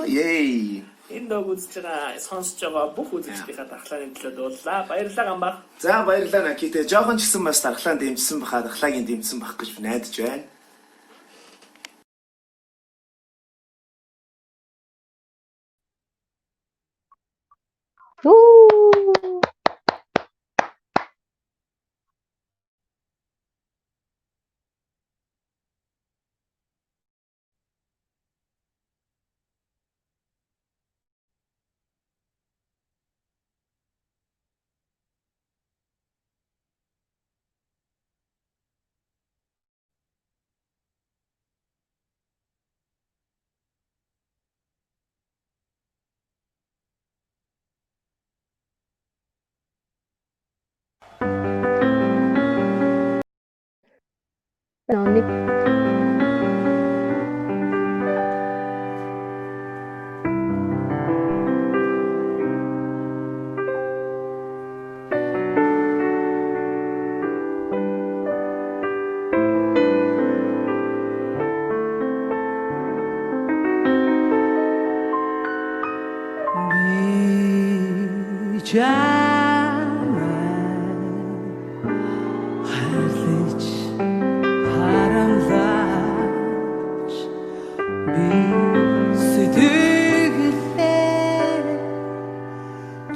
A: Yay.
E: Энэ дог үзэж байгаа сонсож байгаа бүх үзэгчдийнхээ дархлааны төлөө дууллаа. Баярлалаа Гамбар.
A: За баярлалаа Наките. Жохон ч гэсэн бас дархлаан дэмжсэн баха, дархлаагийн дэмжсэн бах гэж найдаж байна.
G: Үу. Нэг
A: Хайлж харамлаж би сэтгэлээ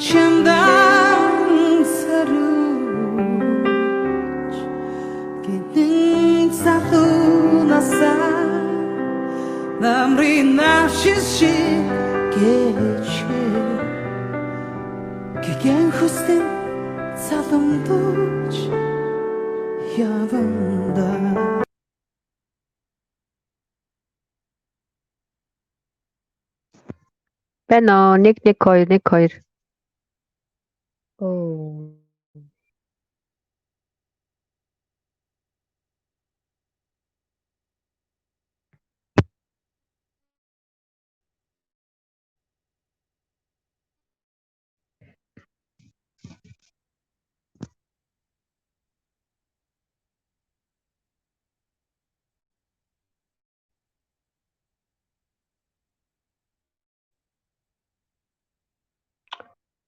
A: чамдан саруж гинэн залуунасаа намрын навшис шиг гэж гэгэн хүстэн залумдууч яванда
G: байна. 1 1 2 1 2. Оо.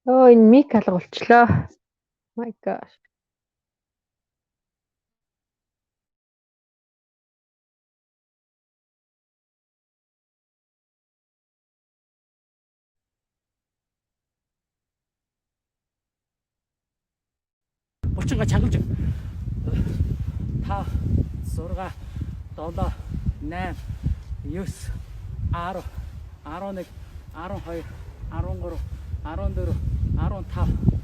G: Оо энэ мик алга болчлоо. My gosh.
E: Булчинга чангамж 5 6 7 8 9 10 11 12 13 14 15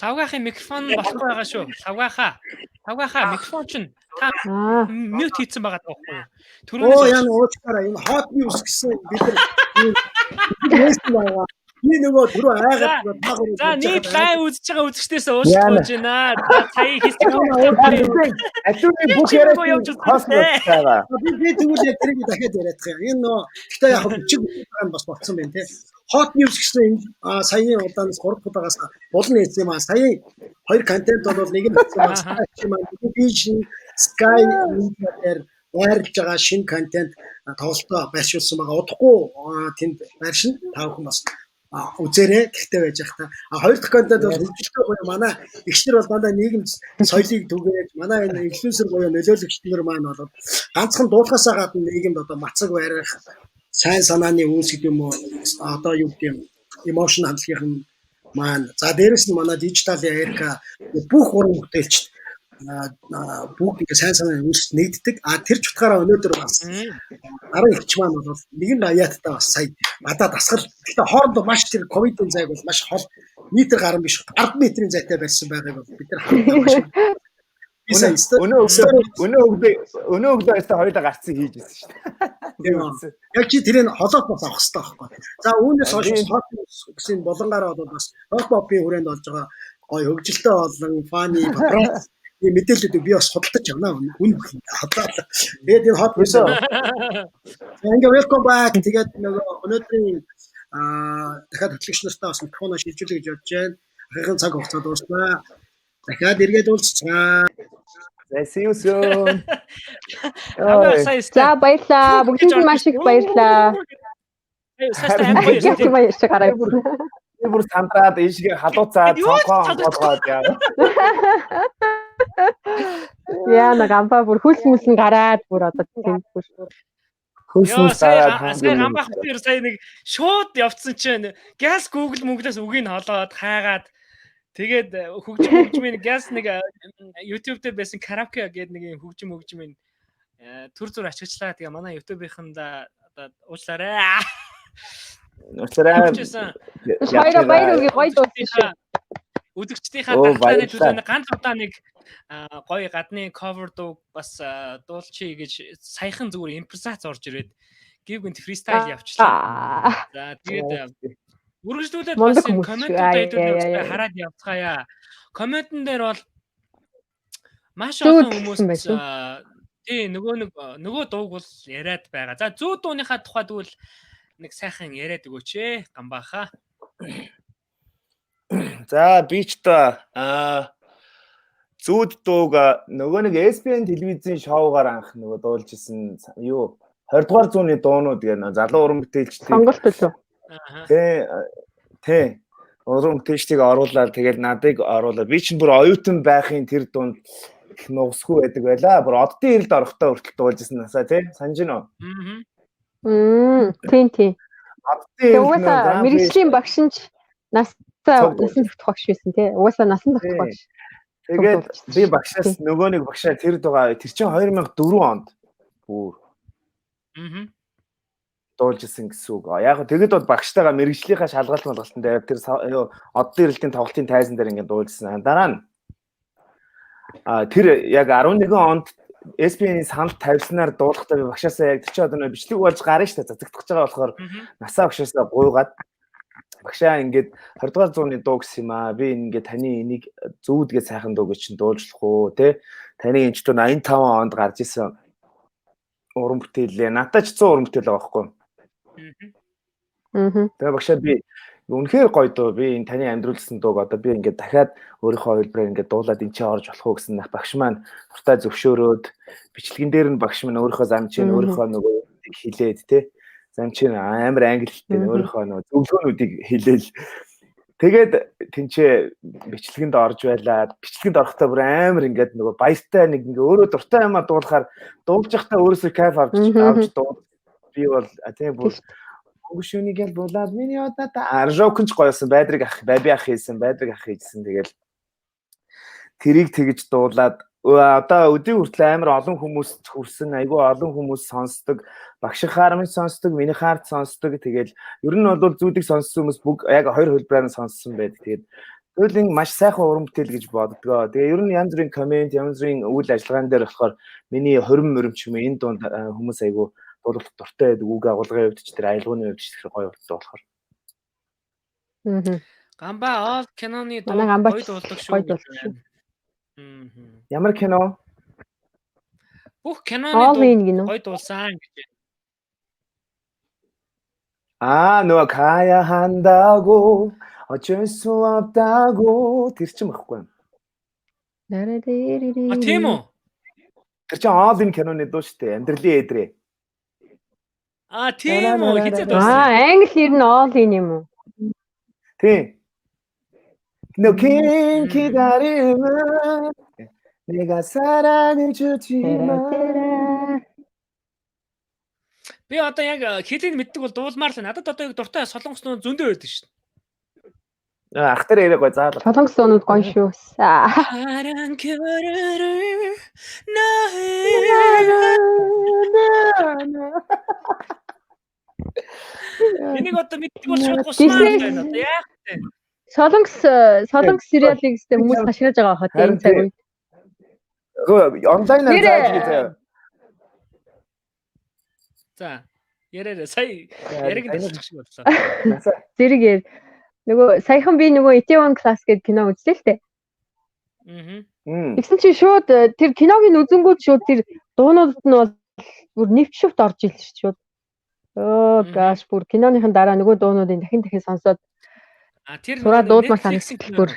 E: Лавгахын микрофон болохгүй байгаа шүү. Лавгахаа микрофон чинь та мьют хийсэн байгаа таахгүй юу?
D: Оо яа уучаараа энэ hot news гэсэн бид нар нээсэн байгаа. Би нөгөө түрүү айгаад таагаар.
E: За нийт лайв үзэж байгаа үзэгчдээс уушлах гэж байна. Сая хистик
F: Атүний бүх яриад хосмосаа.
D: Би тэгвэл яг тэрийг дахиад яриад байгаа. Энэ нөө гэхдээ яг бичиг байгаа бас болцсон байна те. Hot news гэсэн саяны удаанаас 3 удаагаас булан нээсэн юм аа. Сая 2 контент бол нэг нь Vision Sky Media-ээр байрлаж байгаа шинэ контент тоглолтоо байршуулсан байгаа. Удахгүй тэнд байршин тав хүн бас үзээрэй гэхдээ байж байгаа та. Хоёр дахь контент бол хөгжилтэй гоё манай ихчнэр бол дандаа нийгэм соёлыг түгээд манай энэ инфлюенсер гоё нөлөөлөгчдөр маань бол ганцхан дуулахаасаа гадна нийгэмд одоо мацаг барих сайн санааны үүс гэдэг юм уу одоо юу гэдэг юм эмошн хандлагын маань за дээрэс нь манай дижитал Америка бүх уран бүтээлчд бүгд ингээ сайн санааны үүс нэгддэг. Тэр ч утгаараа өнөөдөр бас дараа ихч маань бол нэгэн аяаттай бас сая надад дасгал. Гэхдээ хоорондоо маш тэр ковидын зайг бол маш хол метр гарan биш 10 метрийн зайтай барьсан байгааг бол бид нар харагдаж байна.
F: Өнөө өглөө ястаа хоёулаа гарцыг хийж ирсэн шүү дээ.
D: Яг чи тэрийг холоот бас авах хэрэгтэй байхгүй. За үүнээс хойш гэсэн болонгаараа бол бас рок-попын хүрээнд болж байгаа гоё хөгжилтэй болон фаны ийм мэдээллүүдийг би бас худалдаж явна. Үн хадлаа. Тэгээд энэ хот биш. Ингээ welcome back. Тэгээд нөгөө өнөөдрийн дахиад хөтлөгч нартаа бас микрофоноо шилжүүлэх гэж бодож байна. Ахын цаг хугацаа дуусна. Дахиад эргээд уулзцгаа.
F: See you soon.
G: За баярлаа. Бүгдийг маш их баярлаа. Баярлалаа.
F: Би бүр сандраад ийшгээ халууцаад цонхоо болгоод яа.
G: Яа нэг амбаа бүр хөлс мүлэн гараад бүр одоо тийм бүр
F: хөлс
E: сая гамбах дээр сая нэг шууд явцсан чинь газ Google мөнгнөөс үгийг холоод хайгаад тэгээд хөгжмийн газ нэг YouTube дээр байсан караоке гэдэг нэг юм хөгжмийн төр зүр ачигчлаа. Тэгээ манай YouTube-ийнхэндээ одоо уучлаарай.
F: Уучлаарай.
G: Баяр гоё дууссан.
E: Үдэгчдийнхаа дахлааны төлөө ганц удаа нэг гоё гадны cover дуу бас дуулчихъя гэж саяхан зүгээр импровизац орж ирээд гівгэнт фристайл явчихлаа. За тэгээд үргэлжлүүлээд бас комментуудаа хараад явцгаая. Комментэн дээр бол Маш
G: Зүүд
E: олон
G: гэсэн
E: хүмүүст
G: байсан.
E: тий нөгөө дууг бол яриад байгаа. За зүү дууныхаа тухай тэгвэл нэг сайхан яриад өгөөч ээ Гамбаха.
F: За би ч та зүүд дууг нөгөө нэг SBN телевизийн шоугаар анх нөгөө дуулж исэн юу 20 дугаар зууны дуунууд гэх нэг залуу уран бүтээлчдийг
G: Сонголт үлээ.
F: Тэ уран бүтээлчдийг оруулаад тэгэл надыг оруулаад би чинь бүр оюутан байхын тэр дунд их нугсгүй байдаг байлаа. Бүр оддын ирэлд орохтой хүртэл дуулж исэн насаа тий санаж гинөө.
G: Тийм. Тэгээ угаасаа мэрэгжлийн багш нь насан турших багш байсан тий. Угаасаа насан турших багш.
F: Тэгээд би багшаас нөгөө нэг багшаа тэр дугаа тэр чинь 2004 онд бүр дуулж исэн гэсэн үг. Яг тэгэд бол багштайгаа мэрэгжлийнхаа шалгалт малгалтан дээр тэр оддын ирэлтийн тоглолтын тайзан дээр ингээд дуулжсэн. Дараа нь тэр яг 11 онд SBN-ийн санал тавьснаар дуулахдаа би багшаасаа яг тэр чинь одоо нөө бичлэг болж гарна шүү дээ. Цацагдах гэж байгаа болохоор насаа багшаасаа гуйгаад багшаа ингээд 20 дугаар зууны дуу гэсэн юм аа. Би ингээд таны энийг зүүдгээ сайхан дуу гэж чинь дуулжлах уу те. Таны энэ ч 85 онд гарч исэн уран бүтээлээ. Надад ч 100 уран бүтээл байгаа байхгүй. Тэгээ багшаа би үнэхээр гоё дуу. Би энэ таны амьдруулсан дууг одоо би ингээд дахиад өөрийнхөө хувилбараар ингээд дуулаад энэ чинь орж болох уу гэсэн багш маань уртаа зөвшөөрөөд бичлэгэн дээр нь багш маань өөрийнхөө зам чинь өөрийнхөө нөгөө хилээд те. Зам чинь амар англитэй өөрийнхөө нөгөө зөвлөгөөнүүдийг хэлээл. Тэгээд тэнцээ бичлэгэнд орж байлаа. Бичлэгэнд орохдоо бүр амар ингээд нөгөө баяртай нэг ингээ өөрөө дуртай юмаа дуулахаар дуулж явахдаа өөрөөсөө кайф авч дуу. Би бол тийм бүр Гүшүүнийг л булаад миний одоо аржокч гоёсон байдрыг ах баби ах хийсэн байдрыг ах хийсэн тэгэл тэрийг тэгж дуулаад одоо өдний хүртэл амар олон хүмүүс хүрсэн айгүй олон хүмүүс сонсдог багшихаар минь сонсдог миний хаард сонсдог тэгэл ер нь бол зүүдийг сонссон хүмүүс бүгд яг хоёр хөлбраар нь сонссон байдаг тэгээд тэгвэл маш сайхан уран бүтээл гэж боддгоо тэгээ ер нь янз бүрийн комент янз бүрийн үйл ажиллагаан дээр болохоор миний хорим мөрөмч юм энэ дунд хүмүүс айгүй дуулах дуртай байдаг үг агуулгын хувьд ч тэр аялгауны хувьд ч тэр гоё болтой болохоор.
E: Гамба all киноны дуу гоё дуулдаг шүү.
F: Ямар кино?
E: Бүх киноны гоё дуулсан гэж.
F: нөгөө кая хандаго 어쩔 수 없다고 тэр чинь баггүй юм.
E: Тийм үү?
F: Тэр чинь all in киноны дуу шүү дээ. Амьдралын эдрээ.
E: Тийм үү? Хизээ дуусан.
G: Англи ер нь all in юм уу?
F: Тийм. 너긴 기다림은 내가 사랑을 주지만
E: Би одоо яг хэлийг мэддэг бол дуулмаар л надад одоо яг дуртай солонгос нөө зөндөө байдаг шин.
F: ах тэр яриа гоё заалаа.
G: Солонгос нууд гоё шүү.
E: Харан körürür Энийг одоо мэддэг бол шууд гусмаар байна одоо яах вэ?
G: Солонгос сериалыг өстэй хүмүүс хашгираж байгаа хаа тийм цаг үед.
F: Онлайнаар зааж байгаа.
E: За яриа сая яриг дасчих шиг боллоо.
G: Зэрэг яар. Нөгөө саяхан би нөгөө Itaewon Class гэдэг кино үзлээ л дээ. Тэгсэн чинь шууд тэр киног нь үзэнгүүт шууд тэр дуунуудад нь бол бүр нэвч шүвт орж ийл шууд. Гаш бүр киноныхын дараа нөгөө дуунуудыг дахин сонсоод
E: тэр
G: сураа дуудмаар санагдсан бүр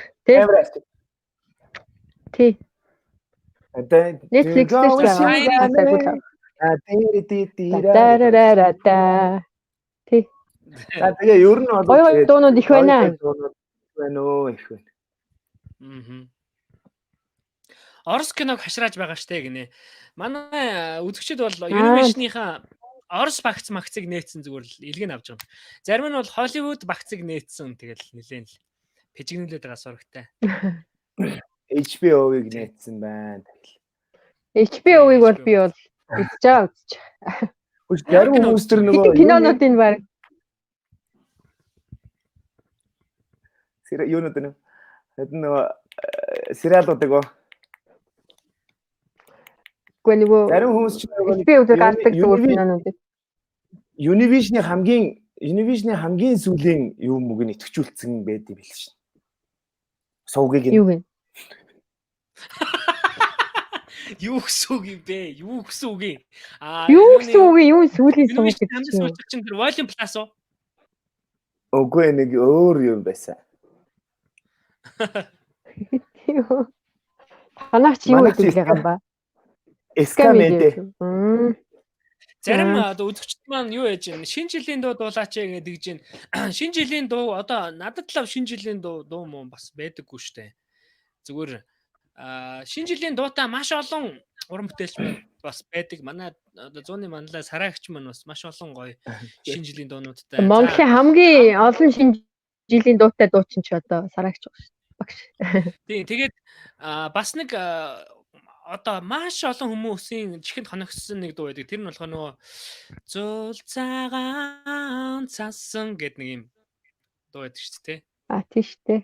G: тий. Netflix дээр тий.
F: Тэгээ ер нь бол
G: гоё дуунууд их байна.
F: Их байна.
E: Орос киног хашрааж байгаа штэ гинэ. Манай үзэгчид бол Univision-ийнхаа Орос багц магцыг нээсэн зүгээр л илгэн авч байгаа. Зарим нь бол Hollywood багцыг нээсэн тэгэл нэлээд л пижигнүүлээд байгаа сурагтай.
F: HBO-ыг нээсэн байна.
G: HBO-ыг бол би бол үзэж байгаа.
F: Үгүй зарим хүмүүс тэр нөгөө
G: кинонуудын баг
F: юунууд нэ. Хэдэн нөгөө сериалуудыг оо.
G: Гэхдээ нөгөө
F: зарим хүмүүс ч
G: би үзэж гардаг зүгээр кинонууд.
F: Univision-ийн хамгийн сүүлийн юу мөг нь итгэжүүлсэн байд юм бэл шин. Сувгийг
G: юу гэн.
E: Юу гэсэн үг юм бэ? Юу гэсэн үг юм?
G: Юу гэсэн үг юм? Юу сүүлийн сум
E: Univision
G: гэдэг
E: хамгийн
G: чинь юу?
E: сүүлд чинь тэр Volume Plus уу?
F: Үгүй нэг өөр юм байсан.
G: Танаач юу
F: Манайч
G: гэдэг юм ба?
F: Эскамэдэ.
E: Зарим одоо үзэгчд маань юу яаж юм? Шинэ жилийн дуу дуулаач гэдэг гэж байна. Шинэ жилийн дуу одоо надад л шинэ жилийн дуу муу бас байдаггүй штэ. Зүгээр шинэ жилийн дуутай маш олон уран бүтээлч бас байдаг. Манай одоо 100-ны манлай сараагч маань бас маш олон гоё шинэ жилийн дуунуудтай.
G: Монголын хамгийн олон шинэ жилийн дуутай дуучин ч одоо сараагч байгаа шүү. Багш.
E: Тийм тэгээд бас нэг одоо маш олон хүмүүсийн чихэнд хоногссон нэг дуу байдаг. Тэр нь болохоор нөгөө зул цагаан цасан гэдэг нэг юм дуу байдаг шүү дээ.
G: Тийм шүү дээ.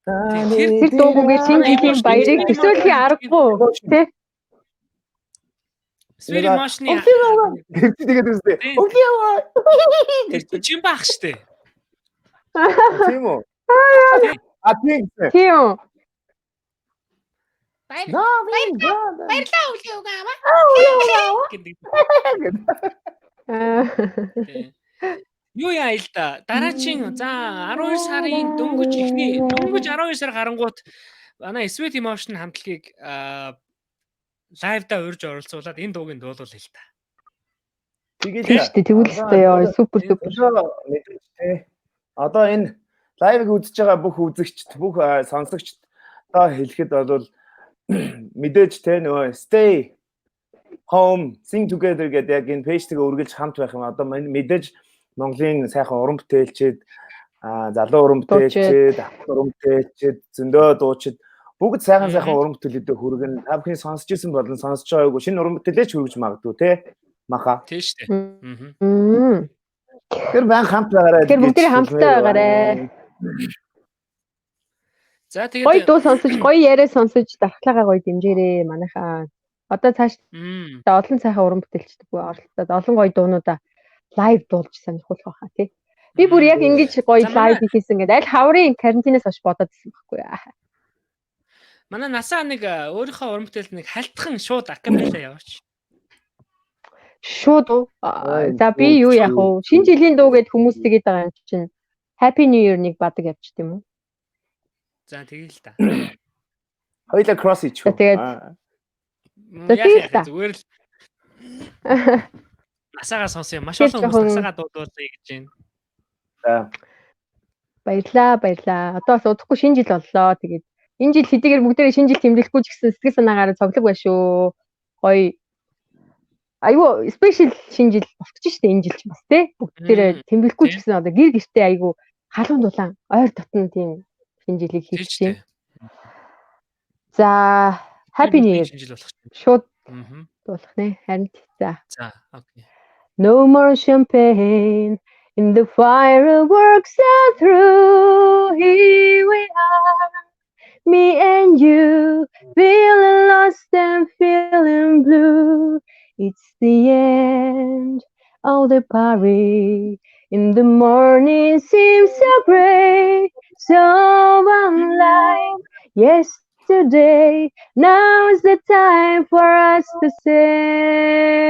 E: Тэр
G: Тэр дуугүйгээр шинэ жилийн баярыг төсөөлхийн аргагүй тий.
E: Свери машны
F: Тэгээд үстэй. Өглөө.
E: тэр чинь баах штэ.
F: Тийм үү? Тийм.
G: Тийм.
E: Баярлалаа өглөө угаава. Юу яа ил да. Дараагийн за 12 сарын дөнгөж 12 сар гарангуут манай Sweet Emotion хамтлагийг лайвда урьж оролцуулаад энэ дуугийн дуулуул л та.
F: Тэгээд
G: Тийм шүү дээ. Тэгвэл л яа супер супер.
F: Одоо энэ лайвыг үзэж байгаа бүх үзэгчд, бүх сонсогчд одоо хэлэхэд бол мэдээж те нөгөө stay home sing together гэдэг яг энэ пэйжтэйг үргэлж хамт байх юм. Одоо мэдээж Монголын сайхан уран бүтээлчид, залуу уран бүтээлчид, ах уран бүтээлчид, зөндөө дуучид бүгд сайхан уран бүтээлүүдэд хүргэн та бүхэн сонсч ирсэн болон сонсож байгаагүй шинэ уран бүтээлч хүргэж магадгүй те. Маха.
E: Тийм шүү дээ.
F: Тэр баян хамт байгаарай.
G: Тэр бүгдээ хамтдаа байгаарай.
E: За тэгээд
G: Гоё дуу сонсож, гоё яриа сонсож дархлаагаа гоё дэмжээрэй манайхаа. Одоо цааш олон сайхан уран бүтээлчдэг оролцоод олон гоё дуунуудаа лайв дуулж сонирхуулах байхаа тий. Би бүр яг ингэж гоё лайв хийсэн гэдэг аль хаврын карантинаас хойш бодоод ирсэн байхгүй яа.
E: Манай насаа нэг өөрийнхөө уран бүтээлд нэг хальтхан шууд акапелла яваач.
G: Шууд уу? За би юу яах вэ? Шинэ жилийн дуу гэд хүмүүс тэгээд байгаа юм чинь Happy New Year нэг бадаг явчих тийм үү?
E: За тэгэл та.
F: Хоёлаа кросс хийчих.
G: Тэгээд
E: зүгээр л насаагаа сонсё. Маш олон хүмүүс насаагаа дуулуулъя гэж байна.
F: За.
G: Баярлаа. Одоо бас удахгүй шинэ жил боллоо. Тэгээд энэ жил хэдийгээр бүгдээ шинэ жил тэмдэглэхгүй ч гэсэн сэтгэл санаагаараа цоглог байна шүү. Гоё. Айгу спешиал шинэ жил болчих шүү дээ энэ жил ч бас тий. Бүгдээ тэмдэглэхгүй ч гэсэн одоо гэр гэртээ айгу халуун дулаан ойр дотн тийм шинэ жилийг хийх чинь. За Happy New Year. Шууд дуулах нэ. Харин за.
E: За, окей.
G: No more champagne in the fireworks are through. Here we are, me and you, feeling lost and feeling blue. It's the end of the party. In the morning seems so gray, so unlike yesterday. Now is the time for us to say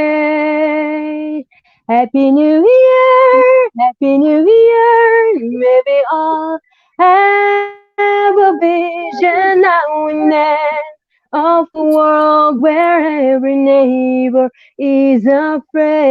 G: Happy New Year, Happy New Year. Maybe all have a vision now and then of a world where every neighbor is a friend.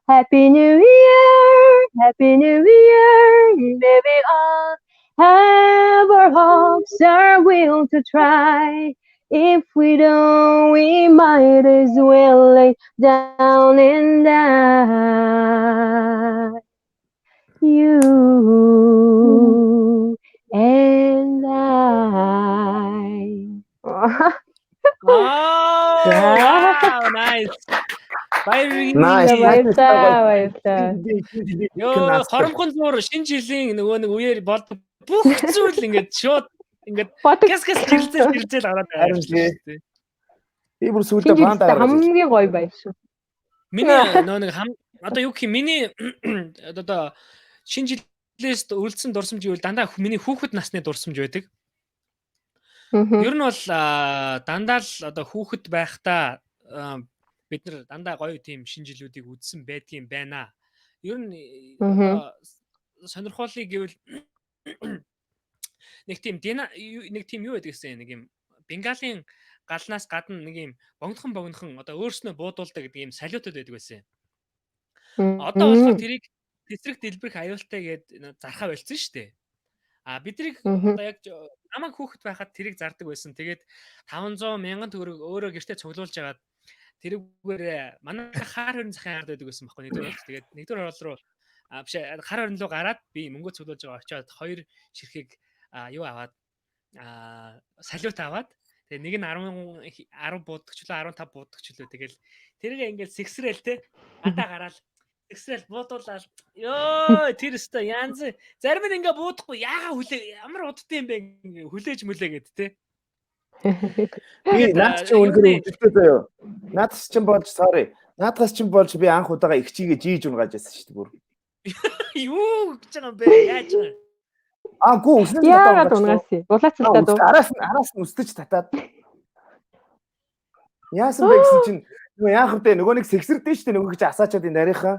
G: Happy New Year, Happy New Year. Maybe all have our hopes, our will to try. If we don't, we might as well lay down and die. You and I.
E: Oh, wow, nice.
G: Баярлалаа.
E: Ёо, хоромхон зур шинэ жилийн нөгөө нэг үеэр болдог бүх зүйл ингээд шууд ингээд гэс хэрэлзэл гараад байна шүү дээ.
F: Би бүр сүулдэ баандаа
G: хамгийн гоё байв шүү.
E: Миний нөгөө нэг одоо юу гэх юм миний одоо шинэ жилээс үлдсэн дурсамж юу дандаа миний хүүхэд насны дурсамж байдаг. Ер нь бол дандаа л одоо хүүхэд байхдаа бид нар дандаа гоё тийм шинэ жилүүдийг үзсэн байдгийн байна. Ер нь одоо сонирхолыг гэвэл нэг тийм юу байдаг гэсэн нэг юм Бенгалийн галнаас гадна нэг юм богинохон одоо өөрснөө буудуулдаг гэдэг юм салютууд байдаг байсан. Одоо болохоор тэрийг тесрэг дэлбэрэх аюултай гээд зархаа болцсон шүү дээ. Бидрийг одоо яг намайг хүүхэд байхад тэрийг зардаг байсан. Тэгээд 500,000 төгрөг өөрөө гэртээ цуглуулж агаад тэрүүгээр манай хаар хорин захын ард байдаг байсан байхгүй нэгдүгээр бол. Тэгээд нэгдүгээр хол руу биш хар хорин руу гараад би мөнгө цуглуулж байгаа очиод 2 ширхэг юу аваад салют аваад тэгээ нэг нь 10 буудагчлаа 15 буудагчлаа тэгэл тэргээ ингээл сэгсрэл те гадаа гараад сэгсрэл буудуулаад ёо тэр өстө янз зарим нь ингээ буудахгүй яага хүлээ ямар удтай юм бэ ингээ хүлээж мүлээгээд те
F: би наад чи өнгөрөө өдөртөө заяа наадас чинь болж sorry наадгаас чинь болж би анх удаага их чигээ жийж унгааж байсан шүү дээ бүр
E: юу гэж байгаа юм бэ яаж байгаа
F: гүү өснөж
G: яагаад унгаас булаацалтаа дуу
F: араас нь өстөж татаад яасан бэ гэсэн чинь нөгөө яах вэ нөгөө нэг сэгсэрдэн шүү дээ нөгөө гэж асаачаад энэ нарийнхаа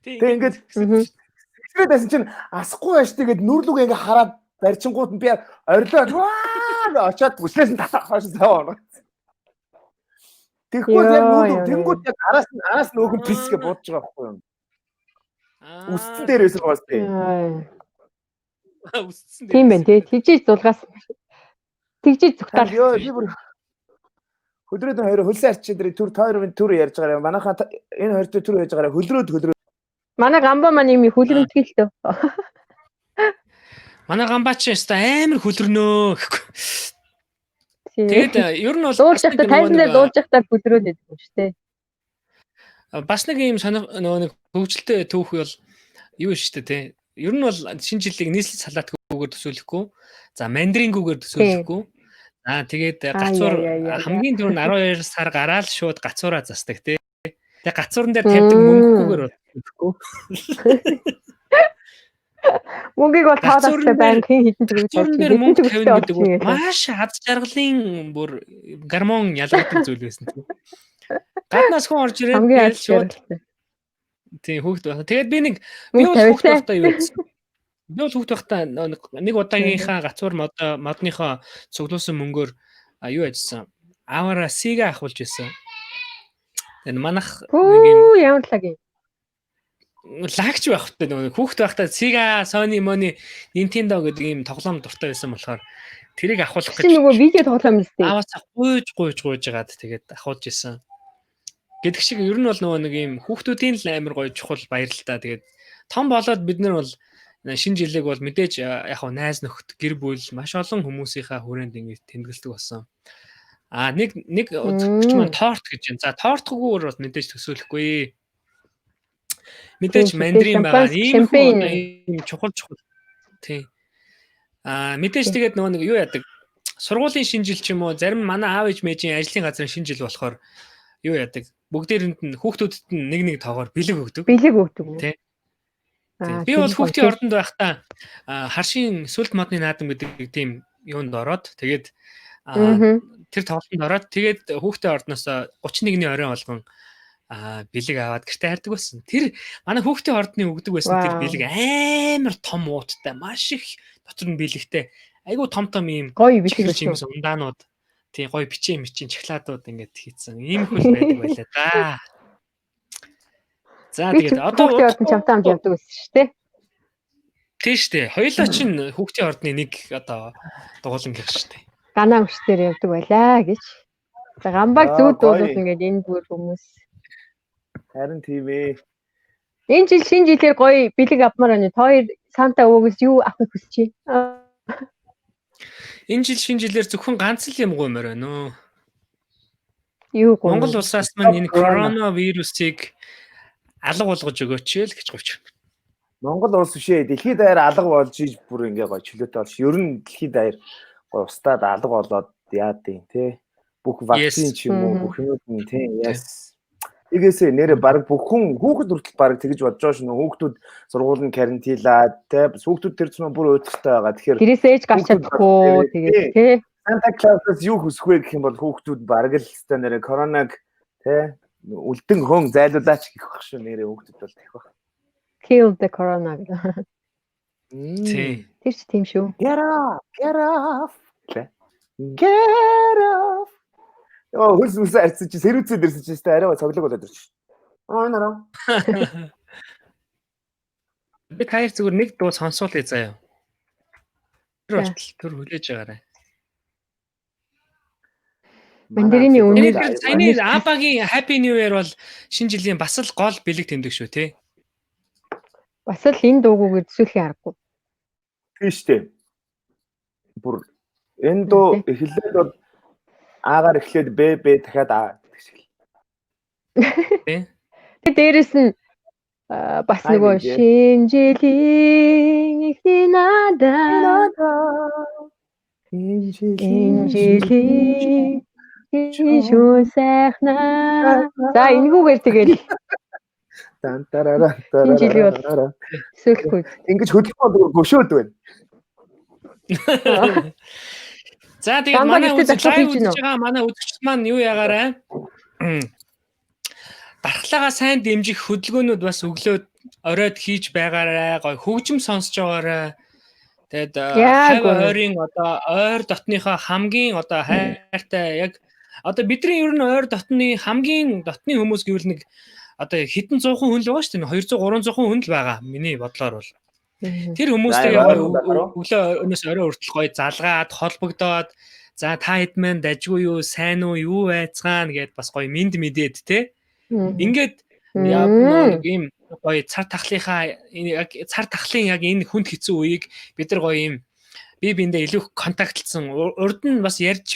F: тэг ингээд сэгсрээд байсан чинь асахгүй байж тэгээд нүрлүг ингээ хараад барьчингууд нь би орилоод очоод бүслээс нь татах хойш саваа. Тэгвэл яг нүрлүг тэнгууд яг араас нь өөхөн писгээ буудаж байгаа байхгүй юу? Үстэн дээр байсан гоос тий.
E: үстсэн
G: тийм байна тий. Тэгжиж зулгаас тэгжиж зүгтаар.
F: Би бүр хөдрөөд хоёр хөлсөн арчин дээр төр ярьж байгаа юм. Манайхаа энэ хоёр төр ярьж байгаа хөлрөөд
G: манай гамбаа маань юм хүлрэмтгэл төө.
E: манай гамбаа ч өстой амар хүлрнөө гэхгүй. Тэгээд ер нь бол
G: дуулж байхдаа тайзан дээр дуулж байхдаа хүлрөөд байдаг юм шүү дээ.
E: Бас нэг юм нөгөө нэг хөгжилтэй түүх бол юу шүү дээ тий. Ер нь бол шинэ жилийг нийслэл салаатгүйгээр төсөөлөхгүй. За мандрингүүгээр төсөөлөхгүй. Тэгээд гацуур хамгийн түрүүнд 12 сар гараад шууд гацуураа засдаг тий. Тэгээд гацуурн дээр тавьдаг мөнгөгүйгээр төсөөлөхгүй.
G: Мөнгийг бол таалагдсан байна. Хин хитэн төгөж
E: гацуурн дээр мөнгө тавина гэдэг нь маш аз жаргалын бүр гормон ялгардаг зүйл байсан тий. Гаднаас хүн орж ирээд шууд тий хүүхд байна. Тэгээд би бол хүүхд байхдаа юу гэсэн. Би бол хүүхд байхдаа нэг удаагийнхаа гацуур модныхоо цуглуулсан мөнгөөр юу ажилласан. Авара сига ахуулж байсан. Тэгээд манах нэг юм
G: ямар лаг юм.
E: лагч байхдаа нөгөө хүүхд байхдаа сига Sony Money Nintendo гэдэг ийм тоглоом дуртай байсан болохоор тэрийг ахуулах гэж
G: нөгөө видео тоглоом юм зү.
E: Аваасаа гуйж жагаад тэгээд ахуулж исэн. Гэдэг шиг ер нь бол нөгөө нэг юм хүүхдүүдийн л амар гоё чухал баярлалаа. Тэгээд том болоод бид нар бол шинэ жилиг бол мэдээж яг хав найз нөхд гэр бүл маш олон хүмүүсийнхаа хүрээнд ингэ тэмдэглэдэг болсон. Нэг үзэгч маань торт гэж юм. За тортгүйгээр бол мэдээж төсөөлөхгүй. Мэдээж мандрин байгаа. Ийм чухал. Тий. Мэдээж тэгээд нөгөө нэг юу яадаг. Сургуулийн шинэ жил ч юм уу зарим манай аав ээж мэжийн ажлын газрын шинэ жил болохоор юу яадаг. Бүгдээрэнд нь хүүхдүүдэд нь нэг тоогоор бэлэг өгдөг. Тий. Би бол хүүхдийн ордонд байхдаа харшийн сүлд модны наадам гэдэг тийм юунд ороод тэгээд тэр тоглолтод ороод тэгээд хүүхдийн ордноос 31-ний оройн болгон бэлэг аваад гэртээ хайрдаг байсан. Тэр манай хүүхдийн ордны өгдөг байсан тэр бэлэг амар том ууттай маш их дотор нь бэлэгтэй айгуу том ийм
G: гоё бэлэг
E: юмс ундаанууд тий гоё бичээ шоколадууд ингээд хийцэн ийм хөл байдаг байлаа да. За тэгээд одоо
G: хүүхдийн ордон чамтай хамт явдаг байсан шүү дээ.
E: Тийм шүү дээ. Хоёулаа чинь хүүхдийн ордны нэг одоо дугуулan гэх шүү дээ.
G: Ганаа өчтөр явдаг байлаа гэж. За гамбаг зүуд дуулал ингээд энэ бүр хүмүүс.
F: Харин тийм ээ.
G: Энэ жил шинэ жилээр гоё бэлэг авмаар байна. Хоёр Санта өвгөс юу авах хүсэж байна?
E: Энэ жил шинэ жилээр зөвхөн ганц л юм гомоор байна уу?
G: Юу гоо.
E: Монгол улсаас маань энэ коронавирусыг алга болгож өгөөч л гэж говч.
F: Монгол улс бишээ дэлхийд даяар алга болж иж бүр ингээ гоё чөлөөтэй болж ер нь дэлхийд даяар гоё устдаад алга болоод яа тийм те бүх вакцин ч юм уу бүх юм тийм yes. Игээсээ нэрээ баг бүх хүн хүүхэд хүртэл баг тэгж бодож байгаа шнэ. Хүүхдүүд сургууль нь карантинлаад те бас хүүхдүүд тэр чинь бүр уйдахтай байгаа. Тэгэхээр
G: Тэрээс ээж гарч чадахгүй тэгээд тий.
F: Санта Клаусаас юу хүсэх вэ гэх юм бол хүүхдүүд баг л хэвээр нэрээ коронавиг те үлдэн хөн зайлуулаач гэх байх шүү нэрээ хүүхдүүд бол тах байх.
G: Kill the corona.
E: Тий.
G: Тэр ч тийм шүү.
F: Get off. Get off. Оо хөлс арцсан чи сэрүүцээд ирсэн чи тест арай цоглог болоод ирчих. Нараа.
E: Би таяр зүгээр нэг дуу сонсуулъя заяа. Тэр болтол төр хүлээж байгаарай.
G: Мандарины үнэ
E: Саяны Абагийн Happy New Year бол шинэ жилийн бас л гол бэлэг тэмдэг шүү тий.
G: бас л энэ дуугүйгээр төсөөлхийн аргагүй.
F: Тийм шүү дээ. Бүр энэ дуу эхлээд бол аагаар эхлээд бэ дахиад аа гэх шиг.
E: Тий.
G: Тэгээд дээрэс нь бас нөгөө шинжилийн ихний надаа шинжилийн шүү сайхнаа. За энэгүүгээр тэгэл
F: Тантарара.
G: төсөөлөхгүй.
F: Ингэж хөдөлгөөн гөшөөд байна.
E: За тэгээд манай лайв үзэж байгаа манай үзэгчд маань юу ягаарай? Дархлаагаа сайн дэмжих хөдөлгөөнүүд бас өглөөд оройд хийж байгаарай. Гой хөгжим сонсож байгаарай. Тэгээд ойрын одоо ойр дотныхоо хамгийн одоо хайртай яг одоо бидний ер нь ойр дотны хамгийн дотны хүмүүс гэвэл нэг одоо хэдэн 100 хүн л байгаа шүү дээ. 200 300 хүн л байгаа. Миний бодлоор бол. Тэр хүмүүстэй өглөө өнөөс орой хүртэл гоё залгаад холбогдоод за та хэд мэн дажгүй юу, сайн уу, юу байцгаана гэд бас гоё мэд мэдээд те. Ингээд яг нэг юм гоё цар тахлынхаа яг цар тахлын яг энэ хүнд хэцүү үеийг бид нар гоё юм бие биендээ илүү контактлсан урд нь бас ярьж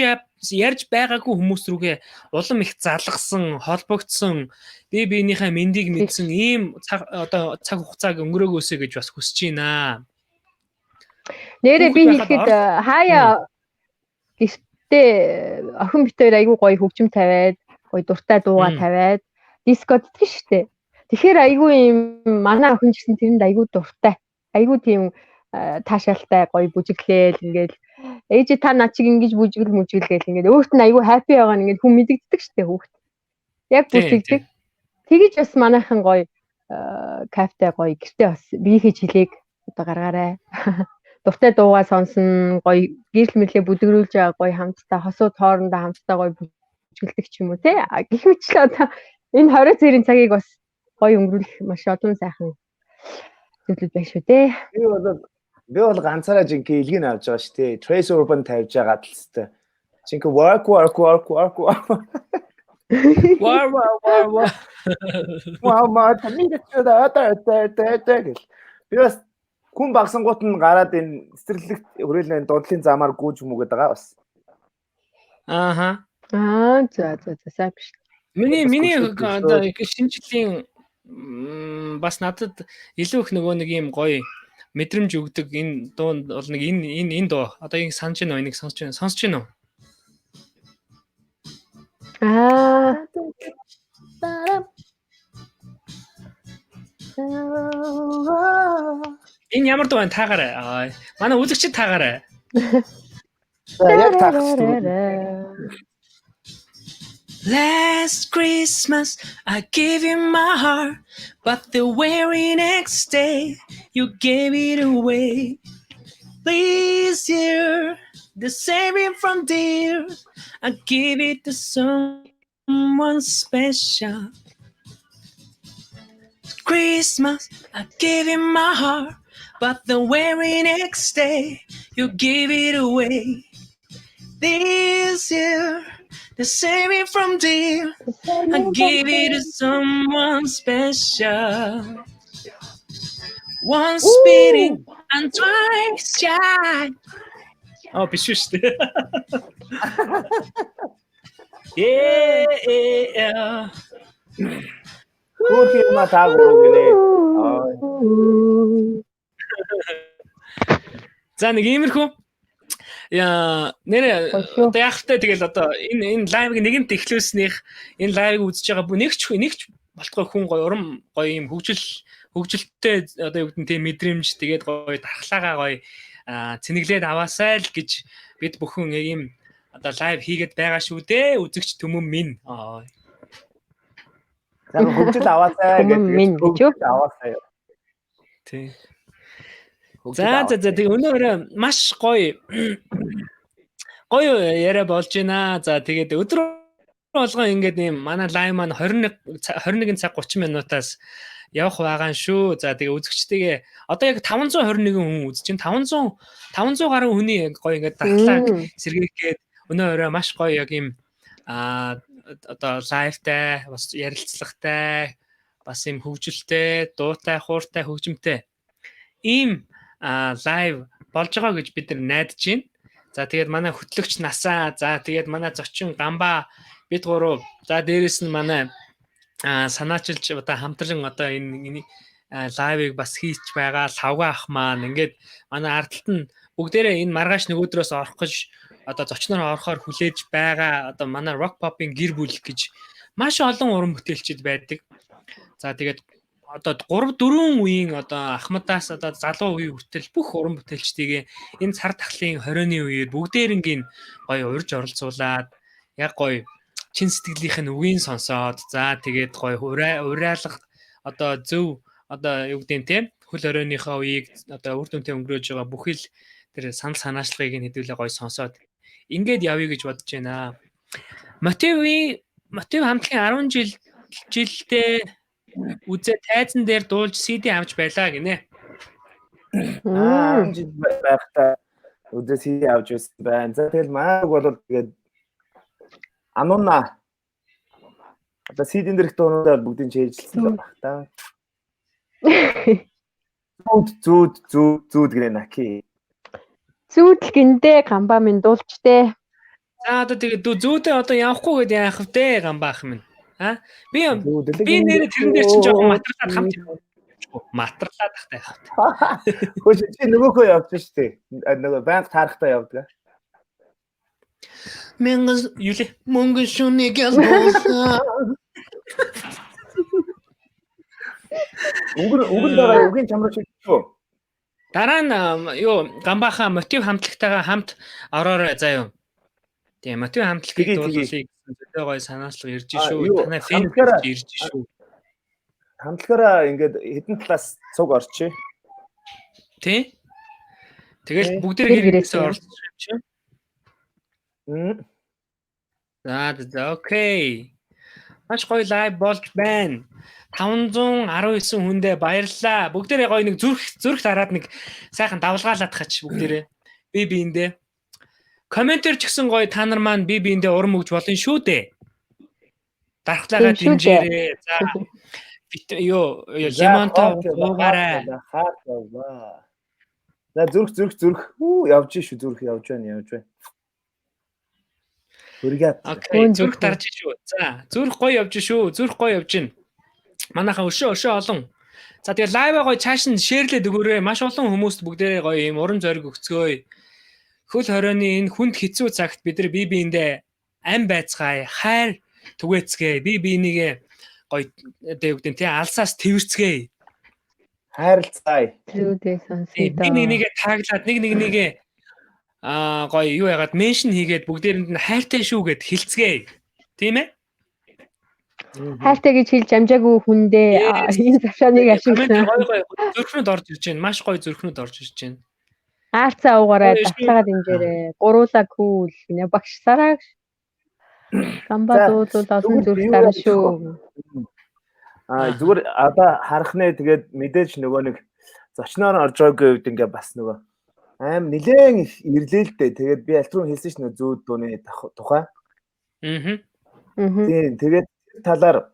E: байгаагүй хүмүүс рүүгээ улам их залгасан, холбогдсон бие биенийхээ мэндийг мэдсэн ийм одоо цаг хугацааг өнгөрөөгөөсэй гэж бас хүсэж байна.
G: Нэрээ би хэлэхэд хаяа гистэй охин битээр айгүй гоё хөгжим тавиад, гоё дуртай дууга тавиад дискод идэх штэ. Тэгэхээр айгүй юм манай охин ч гэсэн тэрэнд айгүй дуртай. Айгүй тийм таашаалтай гоё бүжиглээл ингээл ээж та наа чиг ингэж бүжгэл гээл ингээд өөрт нь айгүй хаппи байгаа нь ингээд хүн мэдэгддэг штэ хүүхд. Яг бүжигдэг. Тэгэж бас манайхан гоё кафте гоё гэртээ бас биеийнхээ жилийг одоо гаргаарай. Дуртай дуугаа сонсон гоё гэрэл мэрлээ бүдгэрүүлж байгаа гоё хамтдаа хосууд хоорондоо хамтдаа гоё бүжгэлдэг ч юм уу те. Гэх мэтлээ одоо энэ 20 цэрийн цагийг бас гоё өнгөрүүлэх маш олон сайхан зүйлүүд байх шүү дээ.
F: Би бол ганцаараа жинхэнэ илгийг авч байгаа шүү дээ. Trace Urban тавьж байгаа талцтай. Жинхэнэ work. Мама тамиг гэл. Би бас хүн багсангууд нь гараад энэ цэцэрлэгт хүрээлэн дуудлын замаар гүйж мүгээд байгаа бас.
E: Ааха.
G: За сайн биш.
E: Миний одоо шинэ жилийн бас надад илүү их нөгөө нэг юм гоё мэдрэмж өгдөг энэ дуу бол нэг энэ дуу одоо ингэ санаж байна уу энийг сонсож байна уу? Энэ ямар дуу вэ таагаарай. Манай үзэгчид таагаарай.
F: Яг таагах.
E: Last Christmas I gave you my heart, but the very next day you gave it away. This year, the saving from dear, I give it to someone special. Christmas I gave you my heart, but the very next day you gave it away. This year, the saving from dear, I give it to someone special. Once beating and twice shy. Oh, биш шүү дээ. Yeah.
F: Хөөх юм таагууруу гинэ.
E: За нэг иймэрхүү. Яа нэр
G: Гоё шүү.
E: одоо яг хөтэй тэгэл одоо энэ лайвыг нэгэнт эхлүүлснийх энэ лайвыг үзэж байгаа нэгч болтгой хүн гоё урам гоё юм хөгжилтэй одоо юу гэдэг нь тийм мэдрэмж тэгээд гоё дархлаагаа гоё цэнэглээд аваасай л гэж бид бүхэн ийм одоо лайв хийгээд байгаа шүү дээ үзэгч түмэн минь.
F: Яг хөгжил аваасай
G: Минь гэж юу?
F: хөгжил аваасай.
E: Тий. За тэгээ өнөөдөр маш гоё яриа болж байна. За тэгээд өдөр болгон ингээд ийм манай лайв маань 21 цаг 30 минутаас явах байгаа шүү. За тэгээ үзэгчтэйгээ одоо яг 521 хүн үзэж байна. 500 гаруй хүний гоё ингээд дархлаа сэргээгээд өнөөдөр маш гоё яг ийм одоо лайвтай бас ярилцлагатай бас ийм хөгжилтэй, дуутай, хууртай, хөгжимтэй ийм лайв болж байгаа гэж бид нар найдаж байна. За тэгээд манай хөтлөгч Насаа, за тэгээд манай зочин Гамба бид гурав. За дээрэс нь манай санаачилж одоо хамтран одоо энэ лайвыг бас хийж байгаа Лавга ах маань ингээд манай ардталт нь бүгдээрээ энэ маргааш нөгөөдрөөс орох гэж одоо зочноор орохоор хүлээж байгаа одоо манай rock pop-ын гэр бүл гэж маш олон уран бүтээлчид байдаг. За тэгээд одоо 3-4 үеийн одоо Ахмадаас одоо залуу үеийн хүртэл бүх уран бүтээлчдийг энэ цар тахлын 20-ны үеэр бүгдээрингийн гоё урьж оролцуулаад яг гоё чин сэтгэлийнх нь үгийн сонсоод за тэгээд гоё уриалга одоо зөв одоо юу гэдэг нь те хөл оройныхоо үеийг одоо үр дүнтэй өнгөрөөж байгаа бүхэл тэр санал санаачлагыг нь хэдүүлээ гоё сонсоод ингээд явъя гэж бодож байна. Мотив хамтлагийн 10 жилдээ үзээ тайзан дээр дуулж CD авч байлаа гинэ.
F: 10 жил байхдаа үзээ CD авч байсан байна. За тэгэл мааг бол тэгээд Ануна одоо CD-н дээрх дуунуудаар бүгдийг чийжилсэн байх та. Зүүд гэнэ наки.
G: Зүүдл гиндэ Гамба минь дуулчтэй.
E: За одоо тэгээд зүүдээ одоо явахгүй гэдээ яах вэ Гамбаах минь. Би нэр тэрэн дээр чинь жоохон матрлаад хамт матрлаад тахтай яах вэ?
F: Хөөе чи нөгөөхөө явж штэ. Нөгөө банк таарахтаа явдаг.
E: Мөнгө шүнийг ялбуулаа.
F: Өнгөр дараа үгийн чамраа шигдчихв.
E: Дараа нь юу Гамбаха мотив хамтлагтайгаа хамт ороорой заа юу. Тийм мотив хамтлагийг дуулуулъя гэсэн зөндөө гоё санаачлага ирж шүү. Танай фэн ирж шүү.
F: Хамтлагаараа ингээд хэдэн талаас цуг орчих.
E: Тий. Тэгэл бүгд хэрэгээсээ орчих юм чинь. За окей. Маш гоё лайв болж байна. 519 хүндээ баярлалаа. Бүгдээрээ гоё нэг зүрх дараад нэг сайхан давлгаалаад хач бүгдээрээ. Би биэндээ. Комментэр ч гэсэн гоё та нар маань би биэндээ урам өгж болно шүү дээ. Дархлаагаа дэмжээрэй. За ёо лимонто уугаарай.
F: За зүрх. Явж шүү зүрх явж байна.
E: Окей, зүрх дарж шүү. За, зүрх гоё явж шүү. Зүрх гоё явж байна. Манайхаа өшөө олон. За, тэгээ лайваа гоё цааш нь шеэрлээд өгөөрэй. Маш олон хүмүүст бүгдээрээ гоё юм урам зориг өгцгөөе. Хөл хорионы энэ хүнд хэцүү цагт бид нар бие биендээ ам байцгаая, хайр түгээцгээе. Бие бинийгээ гоё одоо юу гэдэг нь тий алсаас тэрцгээе.
F: Хайрлцгаая.
G: Зүудээ сонсъё доо.
E: Нэг нэгээ тааглаад нэгээ гоё юу яагаад меншн хийгээд бүгдээрэнд нь хайртай шүү гэд хэлцгээе. Тийм ээ?
G: Хайртай гэж хэлж амжаагүй хүндээ энэ завшааныг ашигласан.
E: Гоё зүрхнүүд орж ирж байна. Маш гоё зүрхнүүд орж ирж байна.
G: Аарцаа уугаарай, давталгаа дэмжээрэй. Гуруула кул гинэ багш сараа. Гамба дуулууд олон зүрх дараа шүү.
F: Зүгээр одоо харах нэ тэгээд мэдээж нөгөө нэг зочноор орж байгаагийн үед ингээ бас нөгөө нилээн их ирлээлтэй. Тэгээд би альтруу хэлсэн ш нь зүүд дууны тухай. Тийм тэгээд талаар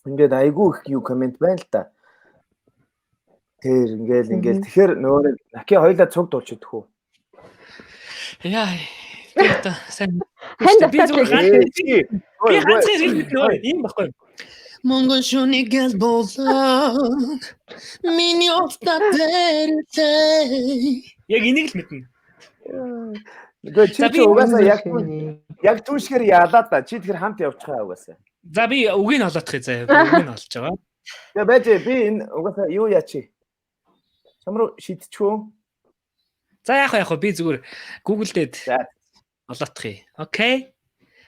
F: ингээд айгүй их юу комент байна л да. Тэр ингээл тэгэхээр нөгөө Наки хоёлаа цуг дуулчихдаг хөө.
E: Яа. Тэгээд сайн. Би ганц хэлээ ийм баггүй. Монгол шүнийг ялбуулаа. Миний офта дээрээ. Яг энийг л мэднэ.
F: Үгүй чи
E: За,
F: чи
E: би-
F: угаасаа
G: Шивний.
F: яг түүшгээр яалаа та. Чи тэгэхээр хамт явчихаа угаасаа.
E: За би үгийг нь олоодох заяа. Би үгийг нь олж байгаа.
F: Тэгээ байж би энэ угаасаа юу яачи. Чамруу шидчихв.
E: За яг би зүгээр Google дээр
F: За.
E: олоодох юм. Окей.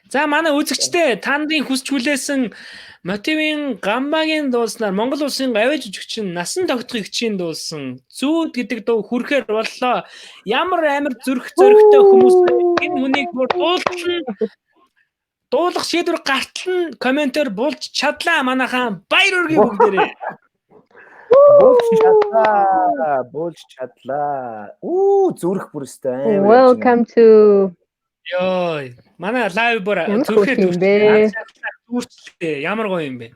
E: За манай үзэгчдээ та нарын хүсч хүлээсэн мотивын гамбагийн дууснаар Монгол улсын гавьяа жүжигчин насан тогтхыг хичээн дуулсан зүүд гэдэг дуу хүрэхээр боллоо. Ямар амар зүрх зөрөгтэй хүмүүс энэ хүнийг бүр дуулах шийдвэр гартал нь комментээр булж чадлаа манайхаа баяр үргээ бүгдээрээ.
F: Болж чадлаа. Зүрх бүрстэй.
G: Welcome to
E: Йой, манай лайв бүр
G: Ямар
E: зүрхээр
G: хөөрхөн бэ?
E: дүүрчлээ. Ямар гоё юм бэ?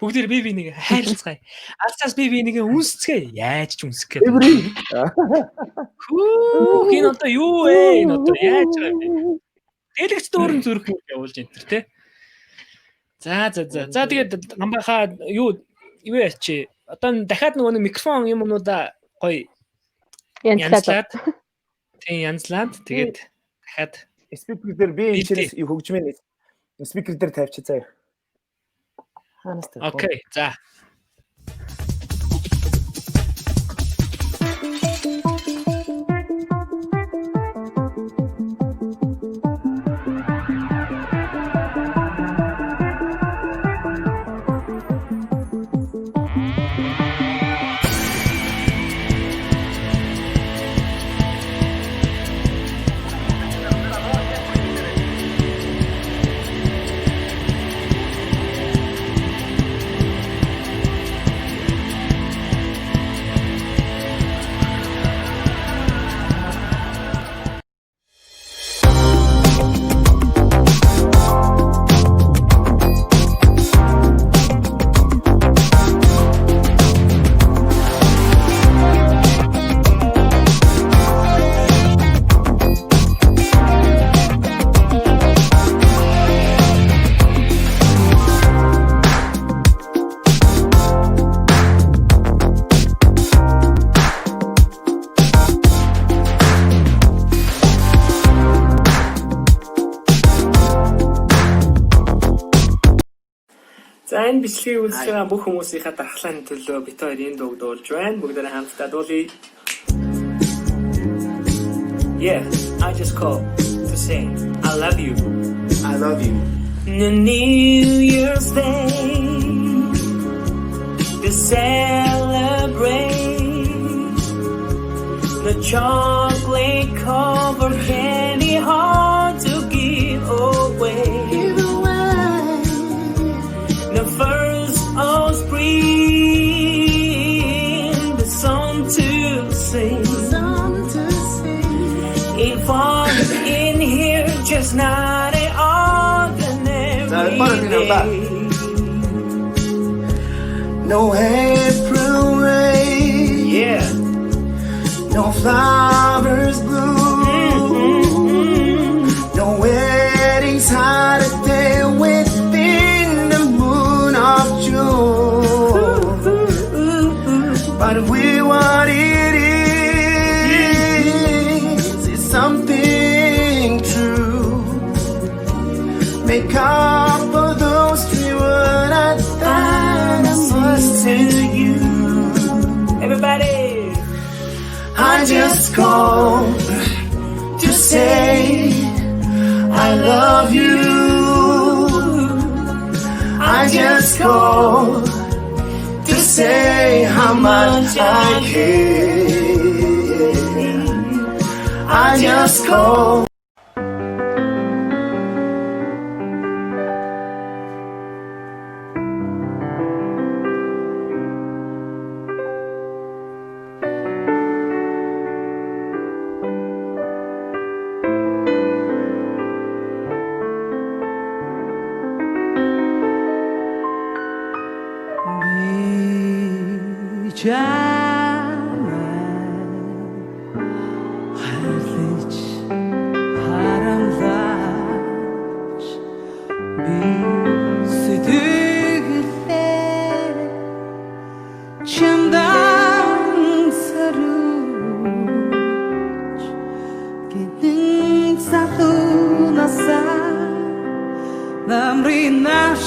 E: Бүгдээр би нэг хайрлцгаая. Алцаас би нэг үнсцгээе. Яаж ч үнсэх гээд. Хүү, энэ одоо юу вэ? Энэ одоо яаж байгаа юм бэ? Дэлгэц дөөрн зүрх явуулж энэ төр те. За тэгээд гамбахаа юу яачи. Одоо дахиад нөгөө микрофон юмнуудаа гоё
G: янзлаад.
E: Тийм янзлаад тэгээд дахиад
F: Спикер дээр би энэ чинээс хөгжмийн спикер дээр тавьчих заяа. Ханаас тавь.
E: окей. За. За энэ бичлэгийг үзэж байгаа бүх хүмүүсийнхаа дархлааны төлөө бид хоёр энэ дууг дуулж байна. Бүгдээрээ хамтдаа дуулъя. Yeah, I just called to say I love you.
A: I love you.
E: The New Year's Day to celebrate the chocolate covered candy hard to give away. The first of spring, the song to sing. It falls in here just not an ordinary day.
A: No April rain.
E: Yeah.
A: No flowers bloom. No wedding Saturday within the moon of June. But we what it is something true. Make up for those 3 words I thought I must tell you.
E: Everybody.
A: I just called to say I love you. I just called to say how much I care. I just called.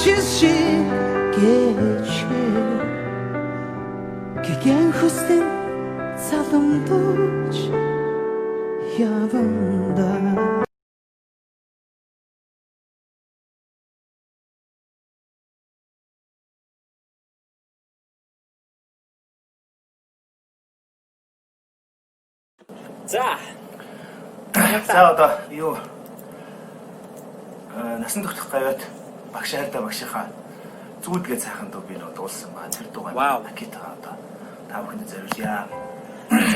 A: жишгэж гэгэн хүссэн саламдууч яванда
E: За.
F: За одоо юу насан турших гавьяат багш хайртай багшийнхаа зүудгээ цайхан дуу би нөө дуулсан ба тэр дуугаа Акита одоо та бүхэнд зориулъя.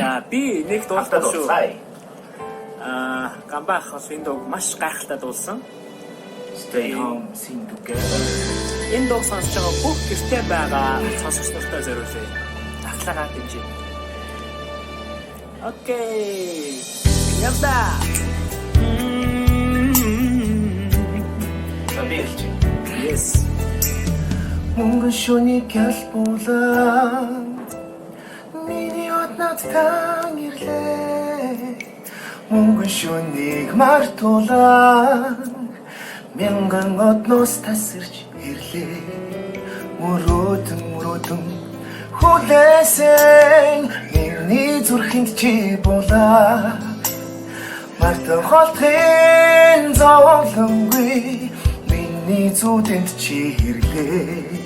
E: За би нэг дуулсан шүү.
F: Дуулсан.
E: Гамбах бас энэ дуу маш гайхалтай дуулсан.
F: Stay home, sing together.
E: Энэ дуу сонсож байгаа бүх гэртээ байгаа сонсогч нартай зориулъя. Ахлагаа дэмжиж. Окей. Явда.
F: Табилч.
E: Yes.
A: Мөнгөн шөний гялбуулаа миний однад тан ирлээ мөнгөн шөнийг мартуулаа мянган одноос тасарч ирлээ мөрөөдөн хүлээсэн миний зүрхэнд чи булаа мартан холтын зовлонгүй миний зүудэнд чи ирлээ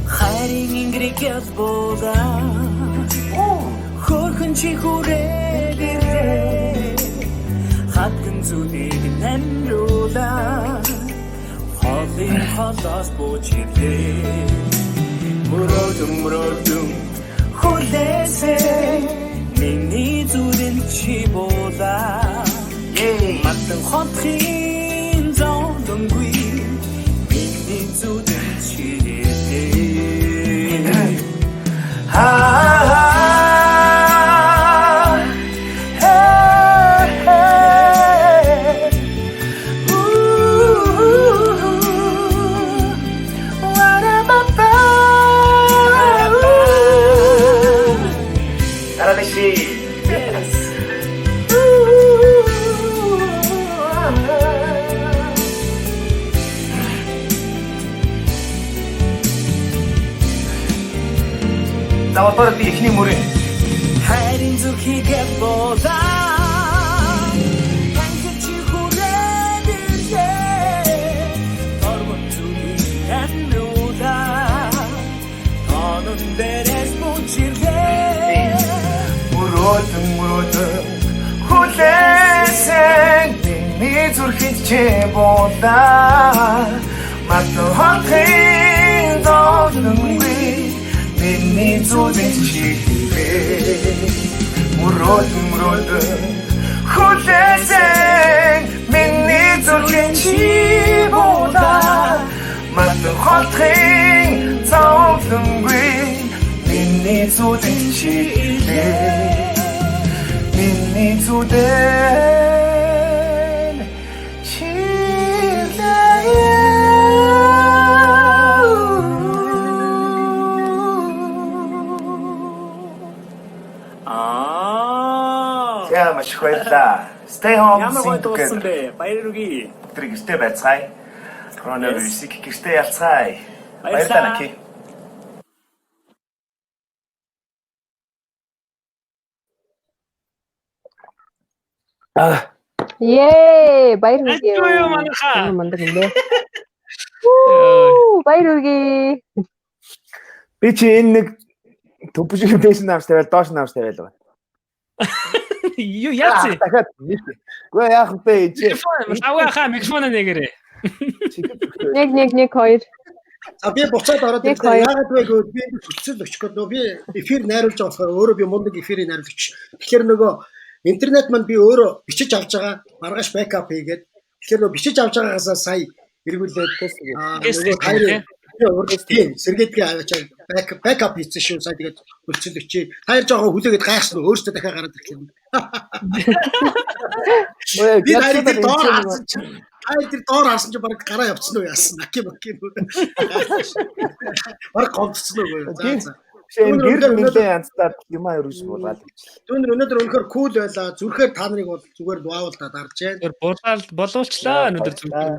E: Хайрын ингрэгэл бога хөрхөн чи хүрээлээ хатан зүнийг нэмлүүлээ холын холоос бочирлээ мөрөөдөн хүлээсэн миний зүрэн чи болаа мартан холтын зовлонгүй миний зүрэн чи
F: За одоо би ихний мөрөө
E: хайрын зүрхийгээ болаа таньч хүрээлээ торгон зүрхийг хэмлүүлээ онон дээрээс бүчирлээ
A: мөрөөдөн хүлээсэн миний зүрхэнд чи булаа мартан холтын зовлонгүй миний зүудэнд чи ирлээ мөрөөдөн хүлээсэн миний зүрхэнд чи булаа мартан холтын зовлонгүй миний зүудэнд чи ирлээ миний зүудэнд чи ирлээ маш их баярлаа. Stay home.
E: Ямар дуулсан бэ? Баяр үргээ.
A: Тэр гэртээ байцгаая. Коронавирусыг гэртээ ялцгаая. Баярлалаа Наки.
G: Баяр үргээ.
E: Ачуу манайхаа.
G: Мандаг юм бэ. Баяр үргээ.
F: Би чи энэ нэг төв шиг дэш нааш тавиал доош нааш тавиал байна.
E: Юу яац?
F: Дахиад үгүй яах вэ чи?
E: Аваа микрофон нэгэрээ.
G: Нэг хоёр.
D: За би буцаад ороод ирлээ. Яагаад вэ гэвэл би хүчил өчгөө нөө би эфир найруулж байгаа болохоор өөрөө би мундаг эфирийн найруулагч. Тэгэхээр нөгөө интернет манд би өөрөө бичиж авч байгаа. Маргааш бэкап хийгээд. Тэгэхээр нөгөө бичиж авч байгаагаас сая эргүүлээд сэргээдгээ аваачаа бэкап хийсэн шүү. Сая тэгээд хүчил өчөө. Таяр жоохон хүлээгээд гайхсан өөртөө дахиад гараад ирлээ. Би хайрыг доор харсан чинь хайр тэр доор харсан чинь баг гараа явцсан уу яасан. Наки. Баг гомдсон уу. За.
F: Шинэ гэр нэлээ янзтаад юм ерөөс булаад гэж.
D: Түүнэр өнөөдөр үнэхээр кул байлаа. Зүрхээр та нарыг бол зүгээр дуавал та дарж байна.
E: Тэр болуулчлаа өнөөдөр зүгээр.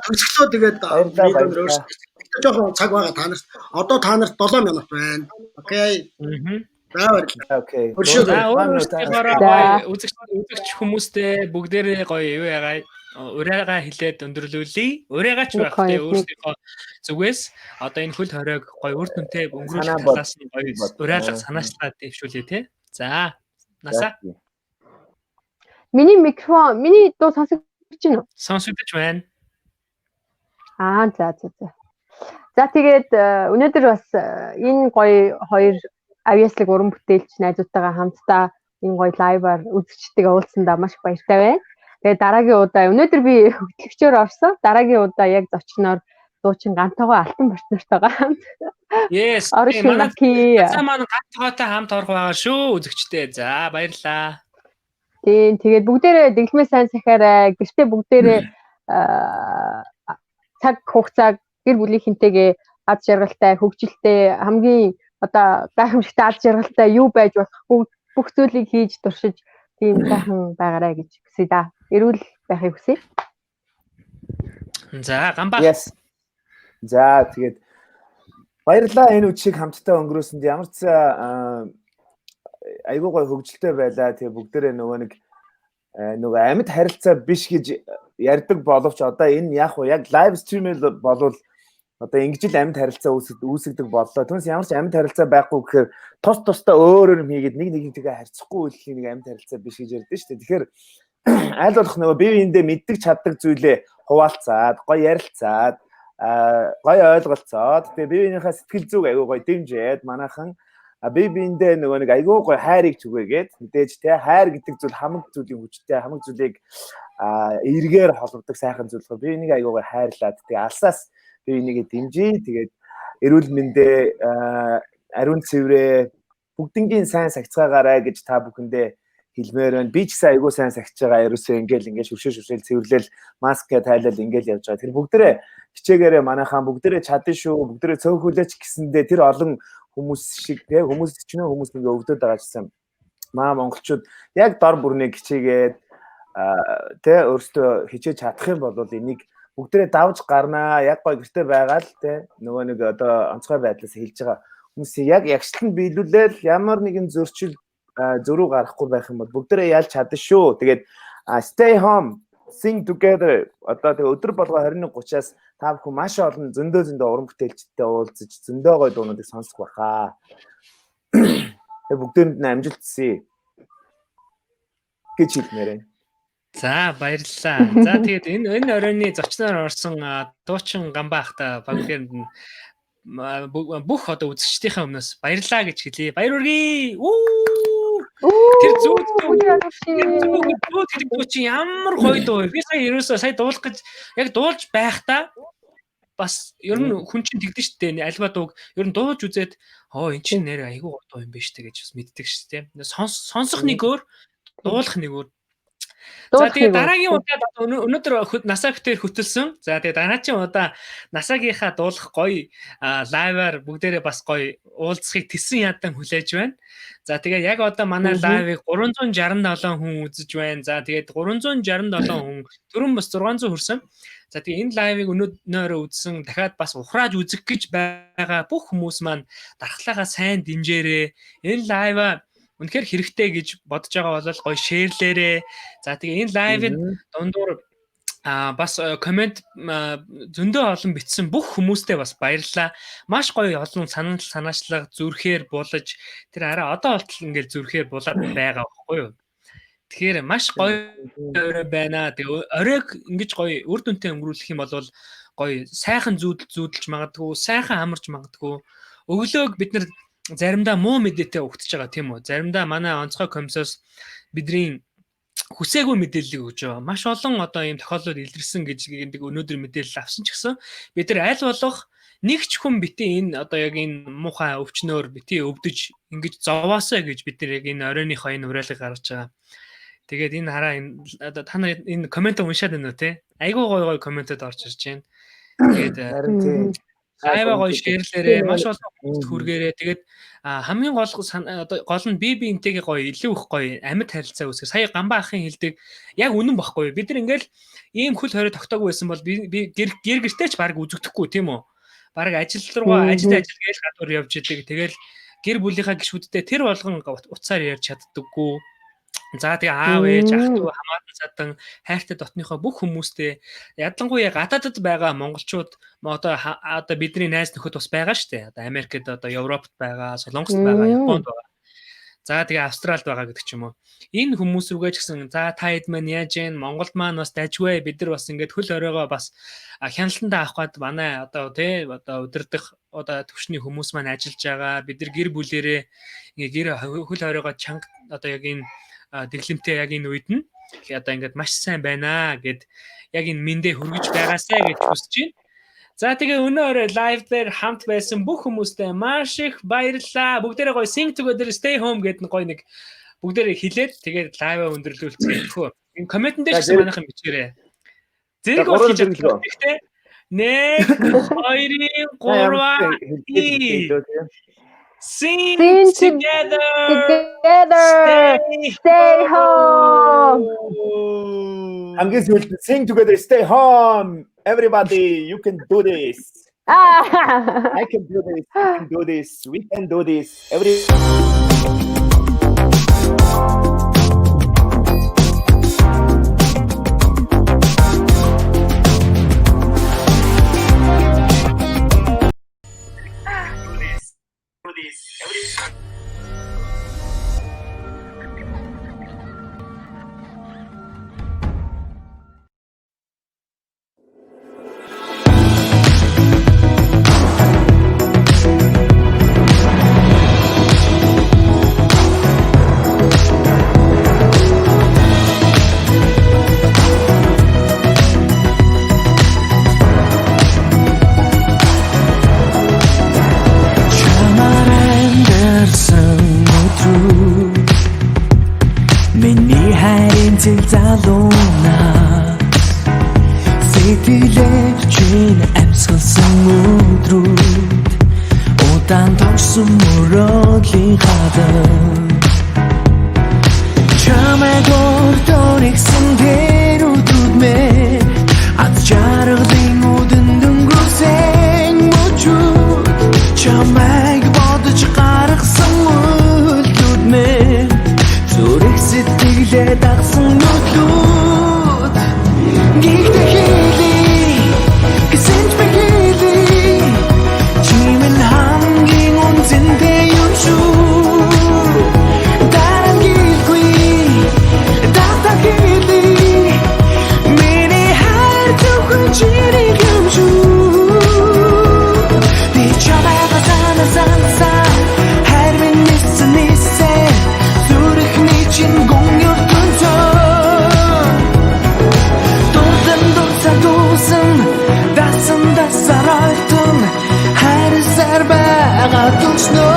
D: Төгсгөлөө тэгээд видеоноор өөрсдөө жоохон цаг байгаа та нарт. Одоо та нарт 7 минут байна. Окей. За баярлалаа.
F: Окей.
E: Үзэгч хүмүүстэй бүгдээрээ гоё юу яагаад урайгаа хилээд өндөрлүүлээ. Урайгаач байх те өөрсдийнхөө зүгээс одоо энэ хөл хоройг гоё үр дүнтэй өнгөрүүлэх талаас нь гоё урайлах санаачлаа дэвшүүлээ те. За. Насаа.
G: Миний дуу сонсогдож байна уу?
E: Сонсогдож байна.
G: За. За тэгээд өнөөдөр бас энэ гоё хоёр авьяаслаг уран бүтээлч найзуудтайгаа хамтдаа энэ гоё лайваар үзэгчтэйгээ уулзсандаа маш баяртай байна. Тэгээд дараагийн удаа өнөөдөр би хөтлөгчөөр орсон. Дараагийн удаа яг зочноор дуучин Гантайгаа Алтан Бортнортойгоо хамт.
E: Yes.
G: Манай
E: Гантайгаатай хамт орох байгаа шүү үзэгчтэй. За баярлалаа.
G: Тэгээд бүгдээрээ дэглэмээ сайн сахиараа гэртээ бүгдээрээ цаг хугацааг гэр бүлийнхэнтэйгээ аз жаргалтай хөгжилтэй хамгийн одоо гайхамшигтай аз жаргалтай юу байж болох бүх зүйлийг хийж туршиж тийм сайхан байгаарай гэж хүсье да. Эрүүл байхыг хүсье.
E: За гамбаа.
F: Yes. За тэгээд баярлалаа энэ үчиг хамтдаа өнгөрөөсөнд ямар ч айгуу гой хөгжилтэй байлаа. Тэгээ бүгдээрээ нөгөө амьд харилцаа биш гэж ярьдаг боловч одоо энэ яг лайв стримэл болвол одоо ингэж л амьд харилцаа үүсгдэг боллоо. Түүнээс ямар ч амьд харилцаа байхгүй гэхээр тусдаа өөр юм хийгээд нэгнийгээ харьцахгүй үйл нэг амьд харилцаа биш гэж ярьдэн шүү дээ. Тэгэхээр аль болох нөгөө бие биендээ мэддэг чаддаг зүйлээ хуваалцаад, гоё ярилцаад, гоё ойлголцоод, тэгээ бие биенийхээ сэтгэл зүг аягүй гоё дэмжээд манайхан бие биендээ нөгөө нэг аягүй гоё хайрыг түгээгээд мэдээж те хайр гэдэг зүйл хамаг зүйлийн хүчтэй, хамаг зүйлийг эргээр холбодог сайхан зүйл. Бие биенийг аягүй гоё хайрлаад тэгээ алсаас бие бинийгээ дэмжиж тэгээд эрүүл мэндээ ариун цэврээ бүгднгийн сайн сагцгаагаарай гэж та бүхэндээ хэлмээр байна. Би ч гэсэн аягүй сайн сагч байгаа. Ерөөсөө ингээл шүршээл цэвэрлэл маск тайлал ингээл явж байгаа. Тэр бүгдээрээ хичээгээрээ манайхаа бүгдээрээ чадна шүү. Бүгдээрээ цөөхөлөөч гэсэндээ тэр олон хүмүүс шиг те хүмүүс ч нэ хүмүүс ингээ өвдөд байгаа гэсэн. Маа монголчууд яг дор бүрнийг хичээгээд те өөртөө хичээж чадах юм бол энийг бүгдээрээ давж гарнаа. Яг гоё гэртээ байгаа л те нөгөө нэг одоо онцгой байдлаас хэлж байгаа хүмүүс яг ягшлан биелүүлээл ямар нэгэн зөрчил зөрүү гарахгүй байх юм бол бүгдээрээ ялж чадна шүү. Тэгээд stay home, sing together. Одоо тэгээ өдөр болгоо 21:30-аас та бүхэн маш олон зөндөө уран бүтээлчтэй уулзаж зөндөө гоё дуунуудыг сонсох байхаа. Тэгээ бүгдээрэнд нь амжилт хүсье гэж хэлмээр байна.
E: За баярлалаа. За тэгээд энэ оройны зочноор орсон дуучин Гамбаахта багийнхэнд нь бүх одоо үзэгчдийнхээ өмнөөс баярлалаа гэж хэлье. Баяр хүргэе. Тэр зүуд чи ямар гоё дуу. Би сая дуулах гэж яг дуулж байхдаа бас ер нь хүн чинь тэгдэж штэ альва дууг ер нь дуулж үзээд эн чинь нэр айгүй гоё дуу юм биш үү гэж бас мэддэг штэ. Сонсох нэг өөр, дуулах нэг өөр. За тэгээд дараагийн удаад өнөөдөр насаа хөтөр хөтөлсөн. За тэгээд дараагийн удаа насаагийнхаа дуулах гоё лайваар бүгдээрээ бас гоё уулзахыг тэсэн ядан хүлээж байна. За тэгээд яг одоо манай лайвыг 367 хүн үзэж байна. За тэгээд 367 хүн түрүүн бас 600 хүрсэн. За тэгээд энэ лайвыг өнөөдөр үзсэн дахиад бас ухрааж үзэх гэж байгаа бүх хүмүүс маань дархлаагаа сайн дэмжээрэй. Энэ лайва үнэхээр хэрэгтэй гэж бодож байгаа бол гоё шеэрлээрээ. За тэгээ энэ лайвын дундуур бас комент зөндөө олон бичсэн бүх хүмүүстээ бас баярлалаа. Маш гоё олон санаачлага зүрхээр булаж тэр арай одоо болтол ингээл зүрхээр булаад байгаа байхгүй юу. Тэгэхээр маш гоё орой байна. Тэгээ оройг ингэж гоё үр дүнтэй өнгөрүүлэх юм бол гоё сайхан зүүдэлж магадгүй, сайхан амарч магадгүй. Өглөөг бид нар заримдаа муу мэдээтэй өгтөж байгаа тийм үү? Заримдаа манай онцгой комиссоос бидний хүсээгүй мэдээлэл өгж байгаа. Маш олон одоо ийм тохиолдол илэрсэн гэж өнөөдөр мэдээлэл авсан ч гэсэн бид нар аль болох нэг ч хүн битээ энэ одоо яг энэ муухай өвчнөөр битээ өвдөж ингэж зовоосоо гэж бид нар яг энэ оройныхоо энэ уриалгыг гаргаж байгаа. Тэгээд энэ хараа одоо та нар энэ комент уншаад байна уу те? Айгуу гоё комментод орж ирж байна. Тэгээд лайва гоё шеэрлээрээ маш олон хүмүүст хүргээрээ тэгээд хамгийн гол нь бинтэйгээ гоё илүү их гоё амьд харилцаа үүсгэх. Сая Гамбаа ахын хэлдэг яг үнэн баггүй. Бид нар ингээл ийм хөл хорой тогтоогүй байсан бол би гэр гэртээ ч баг үзэгдэхгүй тийм үү? Баг ажил руугаа ажил гээл гадуур явж идэг. Тэгэл гэр бүлийнхаа гишүүдтэй тэр болгон уцаар ярьж чаддаггүй. За тэгээ аав ээж ах トゥ хамаатан задан хайртай дотныхоо бүх хүмүүстэй ялангуяа гадаадд байгаа монголчууд одоо бидний найз нөхөд бас байгаа шүү дээ. Одоо Америкт одоо Европт байгаа, Солонгост байгаа, Японд байгаа. За тэгээ Австралид байгаа гэдэг ч юм уу. Энэ хүмүүс рүүгээ ч гэсэн за та хэд маань яаж гэн Монголд маань бас дажгүй бид нар бас ингээд хөл оройгоо бас хяналтандаа авах гээд манай одоо удирдах одоо төвшний хүмүүс маань ажиллаж байгаа. Бид нар гэр бүлэрээ ингээд гэр хөл оройгоо чанга одоо яг энэ дэглэмтэй яг энэ үед нь одоо ингээд маш сайн байна гэд яг энэ мэндэ хүргэж байгаасай гэж хүсэж байна. За тэгээ өнөө лайв дээр хамт байсан бүх хүмүүстээ маш их баярлалаа. Бүгдээрээ гоё sing together stay home гэдэг гоё нэг бүгдээрээ хэлээд тэгээд лайваа өндөрлүүлцгээе хөө. Энэ комментэн дээр ч манайхан бичээрэй. Зэрэг бол хийж чаддаг. Гэхдээ 1 2 3 Sing together.
G: Stay home.
F: I'm just going to sing together. Stay home. Everybody, you can do this. I can do this. You can do this. We can do this.
A: залууна сэтгэлээчийн амьсгалсан өдрүүд удаан тогсон мөрөөдлийн хадан чамайг өртөөрсөн тэр өдрүүд ад жаргалын үдэн дөнгөсөн мөчүүд чамайг бодож гаргасан үйлдэлүүд зүрх сэтгэлээ дагсан нүдлүүд гихтээ хийлий гэсэн бэхили чимэн хамгийн үнцэнтэй юм шүү дарангилгүй датагили миний хайр зөвхөн чиний юм шүү би чамайг санаа хайр минь нисээ зүрхний чин гонёр Dasaraytın her zerbeğe düşnü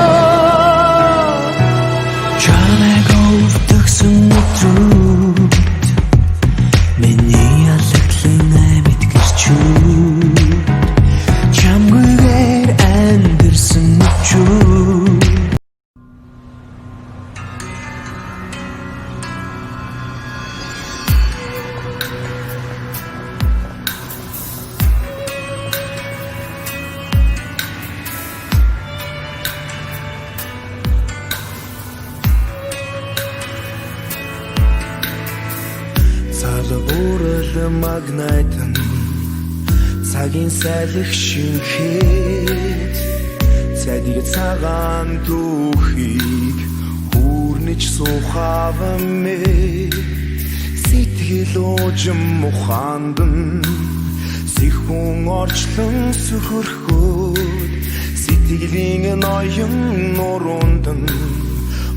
A: Çane kovduksun mutrut Meni yalıklığına bitkirçut Çam güver endirsin mutrut Магнайтан цагийн салхи шинхэд цадиг цагаан түүхийг хүрнэж сухавмэ сэтгэл уужим мухандан сихүн орчлон сөхөрхөд сэтгэлийн ноён нурундан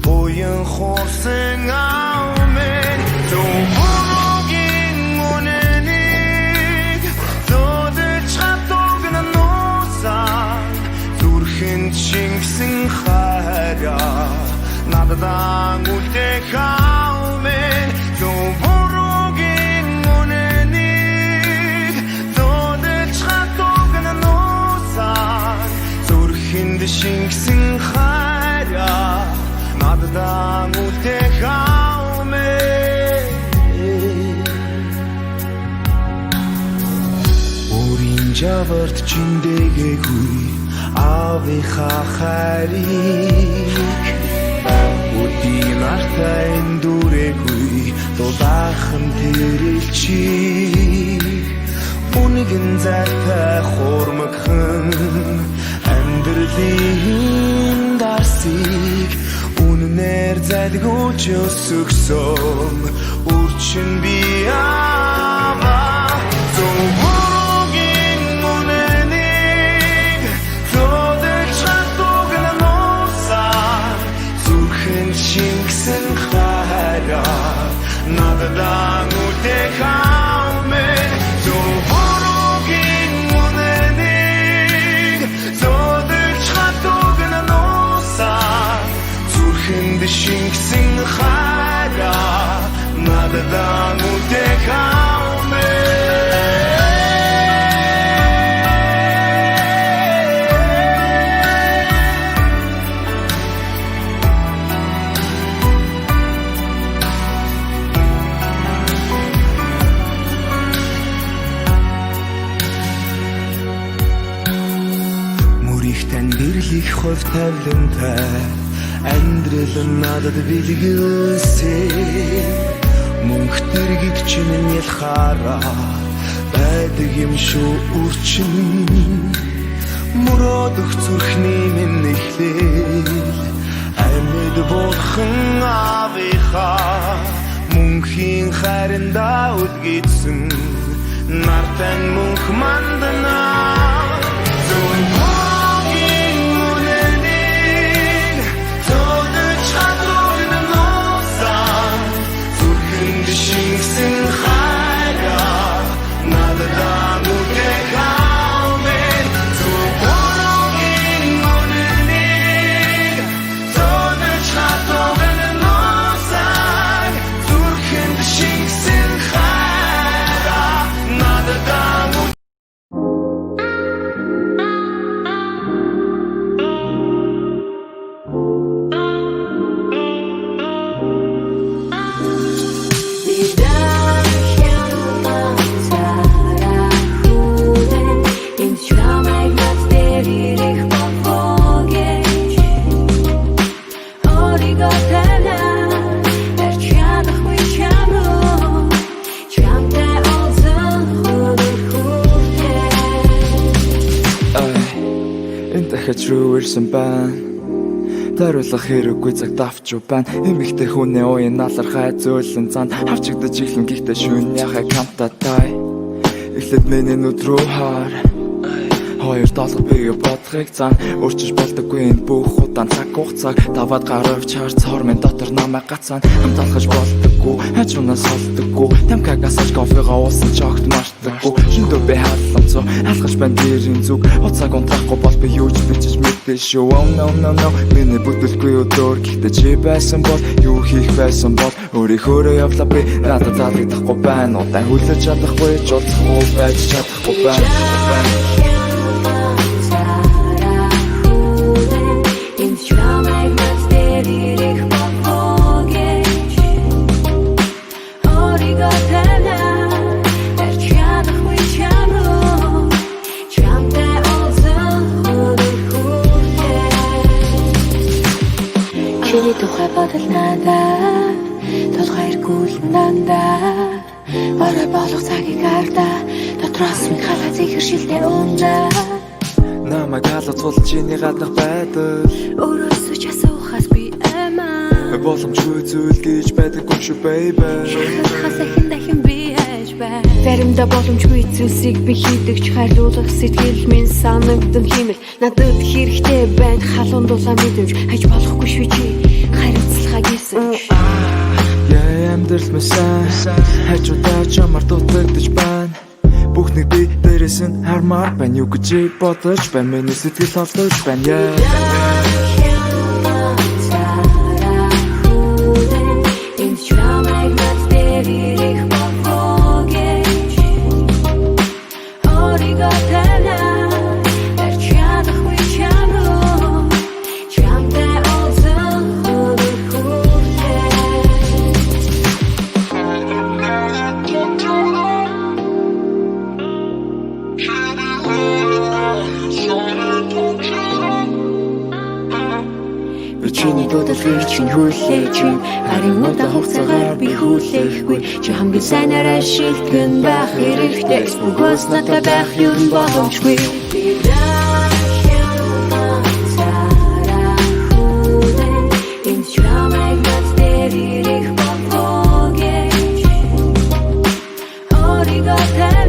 A: буян хорсон аамэ Чингсэн хайра надад үлдэх хаумэн зөвөрөгийн үнэнийг зодэж хатог нуусаа шингэсэн хайраа надад үлдэх аамэ Өөрийн жаварт чиндээгүй авийнхаа хайрыг Өдийн артай эндүрээгүй дулаахан тэрэлчийг Үнэгэн зайтай хурмагхан амьдралын дарсыг Үнэнээр зайлгүйч өсгсөн үрчин би аваа Зөвхөн үнэнийг зодож хатугна нуусан Зүрхэн шингэсэн хайраа надад үлдэх аамэ Шингэсэн хайраа надад үлдэх аамэ Мөрийхтэн гэрлэх хувь тавилантай Амьдрал надад бэлгэлсэн Мөнх тэргийг чинэн ялхаараа байдаг юм шүү үрчин Мөрөөдөх зүрхний минь эхлэл Амьд бурхан авихаа Мөнхийн хайрандаа үлгэсэн Нартай мөнх манданаа Шингэсэн хайраа надад үлдэх аамэ Зөвхөн үнэнийг зодож хатугна нуусан Зүрхэнд шингэсэн хайраа надад True ирсэн байна Даруулах хэрэггүй цаг давч байна Эмэгтэй хүний уян налархай зөөлөн цаанд Хавчигдаж иhlэн гихтээ шүүн яхаа камтатай Эхлээд миний нүд рүү хаар Хоёр долго бие бодохыг зан Өөрчиж болдоггүй энэ бүх удаан цаг хугацааг Даваад гаравч харц хормын дотор намайг гацаан Хамт алхаж болдоггүй хажуунаас холдоггүй Тамкагаас аж кофега уусан ч огт мартдаггүй Шиндөө би хаалцсан алхаж байна дэрийн зүг Уцааг унтрахгүй бол би юуч бичиж мэдээ шүү Oh no no no Миний бүдэлгүй өдөр гэхдээ чи байсан бол Юу хийх байсан бол Өөрийнхөөрөө явлаа би надад залгидахгүй байна Удаан хүлээж чадахгүй ч уулзахгүй байж чадахгүй байна
C: Чиний тухай бодол надад толгой эргүүлэн дандаа Орой болох цагийг ардаа дотроос минь халаа зэхэр шилдэ ундаа
B: Намайг халацуул чиний гаднах байдал
C: Өөрөөсөө ч асуухаас би аймаа
B: Боломжгүй зүйл гэж байдаггүй шүү baby
C: Хас дахин би хайж бай Заримдаа боломжгүй зүйлсийг би хийдэгч хайрлуулах сэтгэл минь санагдсан хэмэл Надад хэрэгтэй байна халуун дулаан мэдэмж Хайж болохгүй шүү чи харилцалгаа гисэн
B: Амьдрал мэсэн хажуудаа чамаар дутагдаж байна Бүхнийг би дээрээс нь хармаар байна Юу гэж бодож байна Миний сэтгэл холдож байна
C: Чиний дуудлагыг чинь хүлээж харин удаа хугацаагаар би хүлээхгүй чи хамгийн сайнараа шилтгэн байх хэрэгтэй бүгөөс надад байх юм боломжгүй Got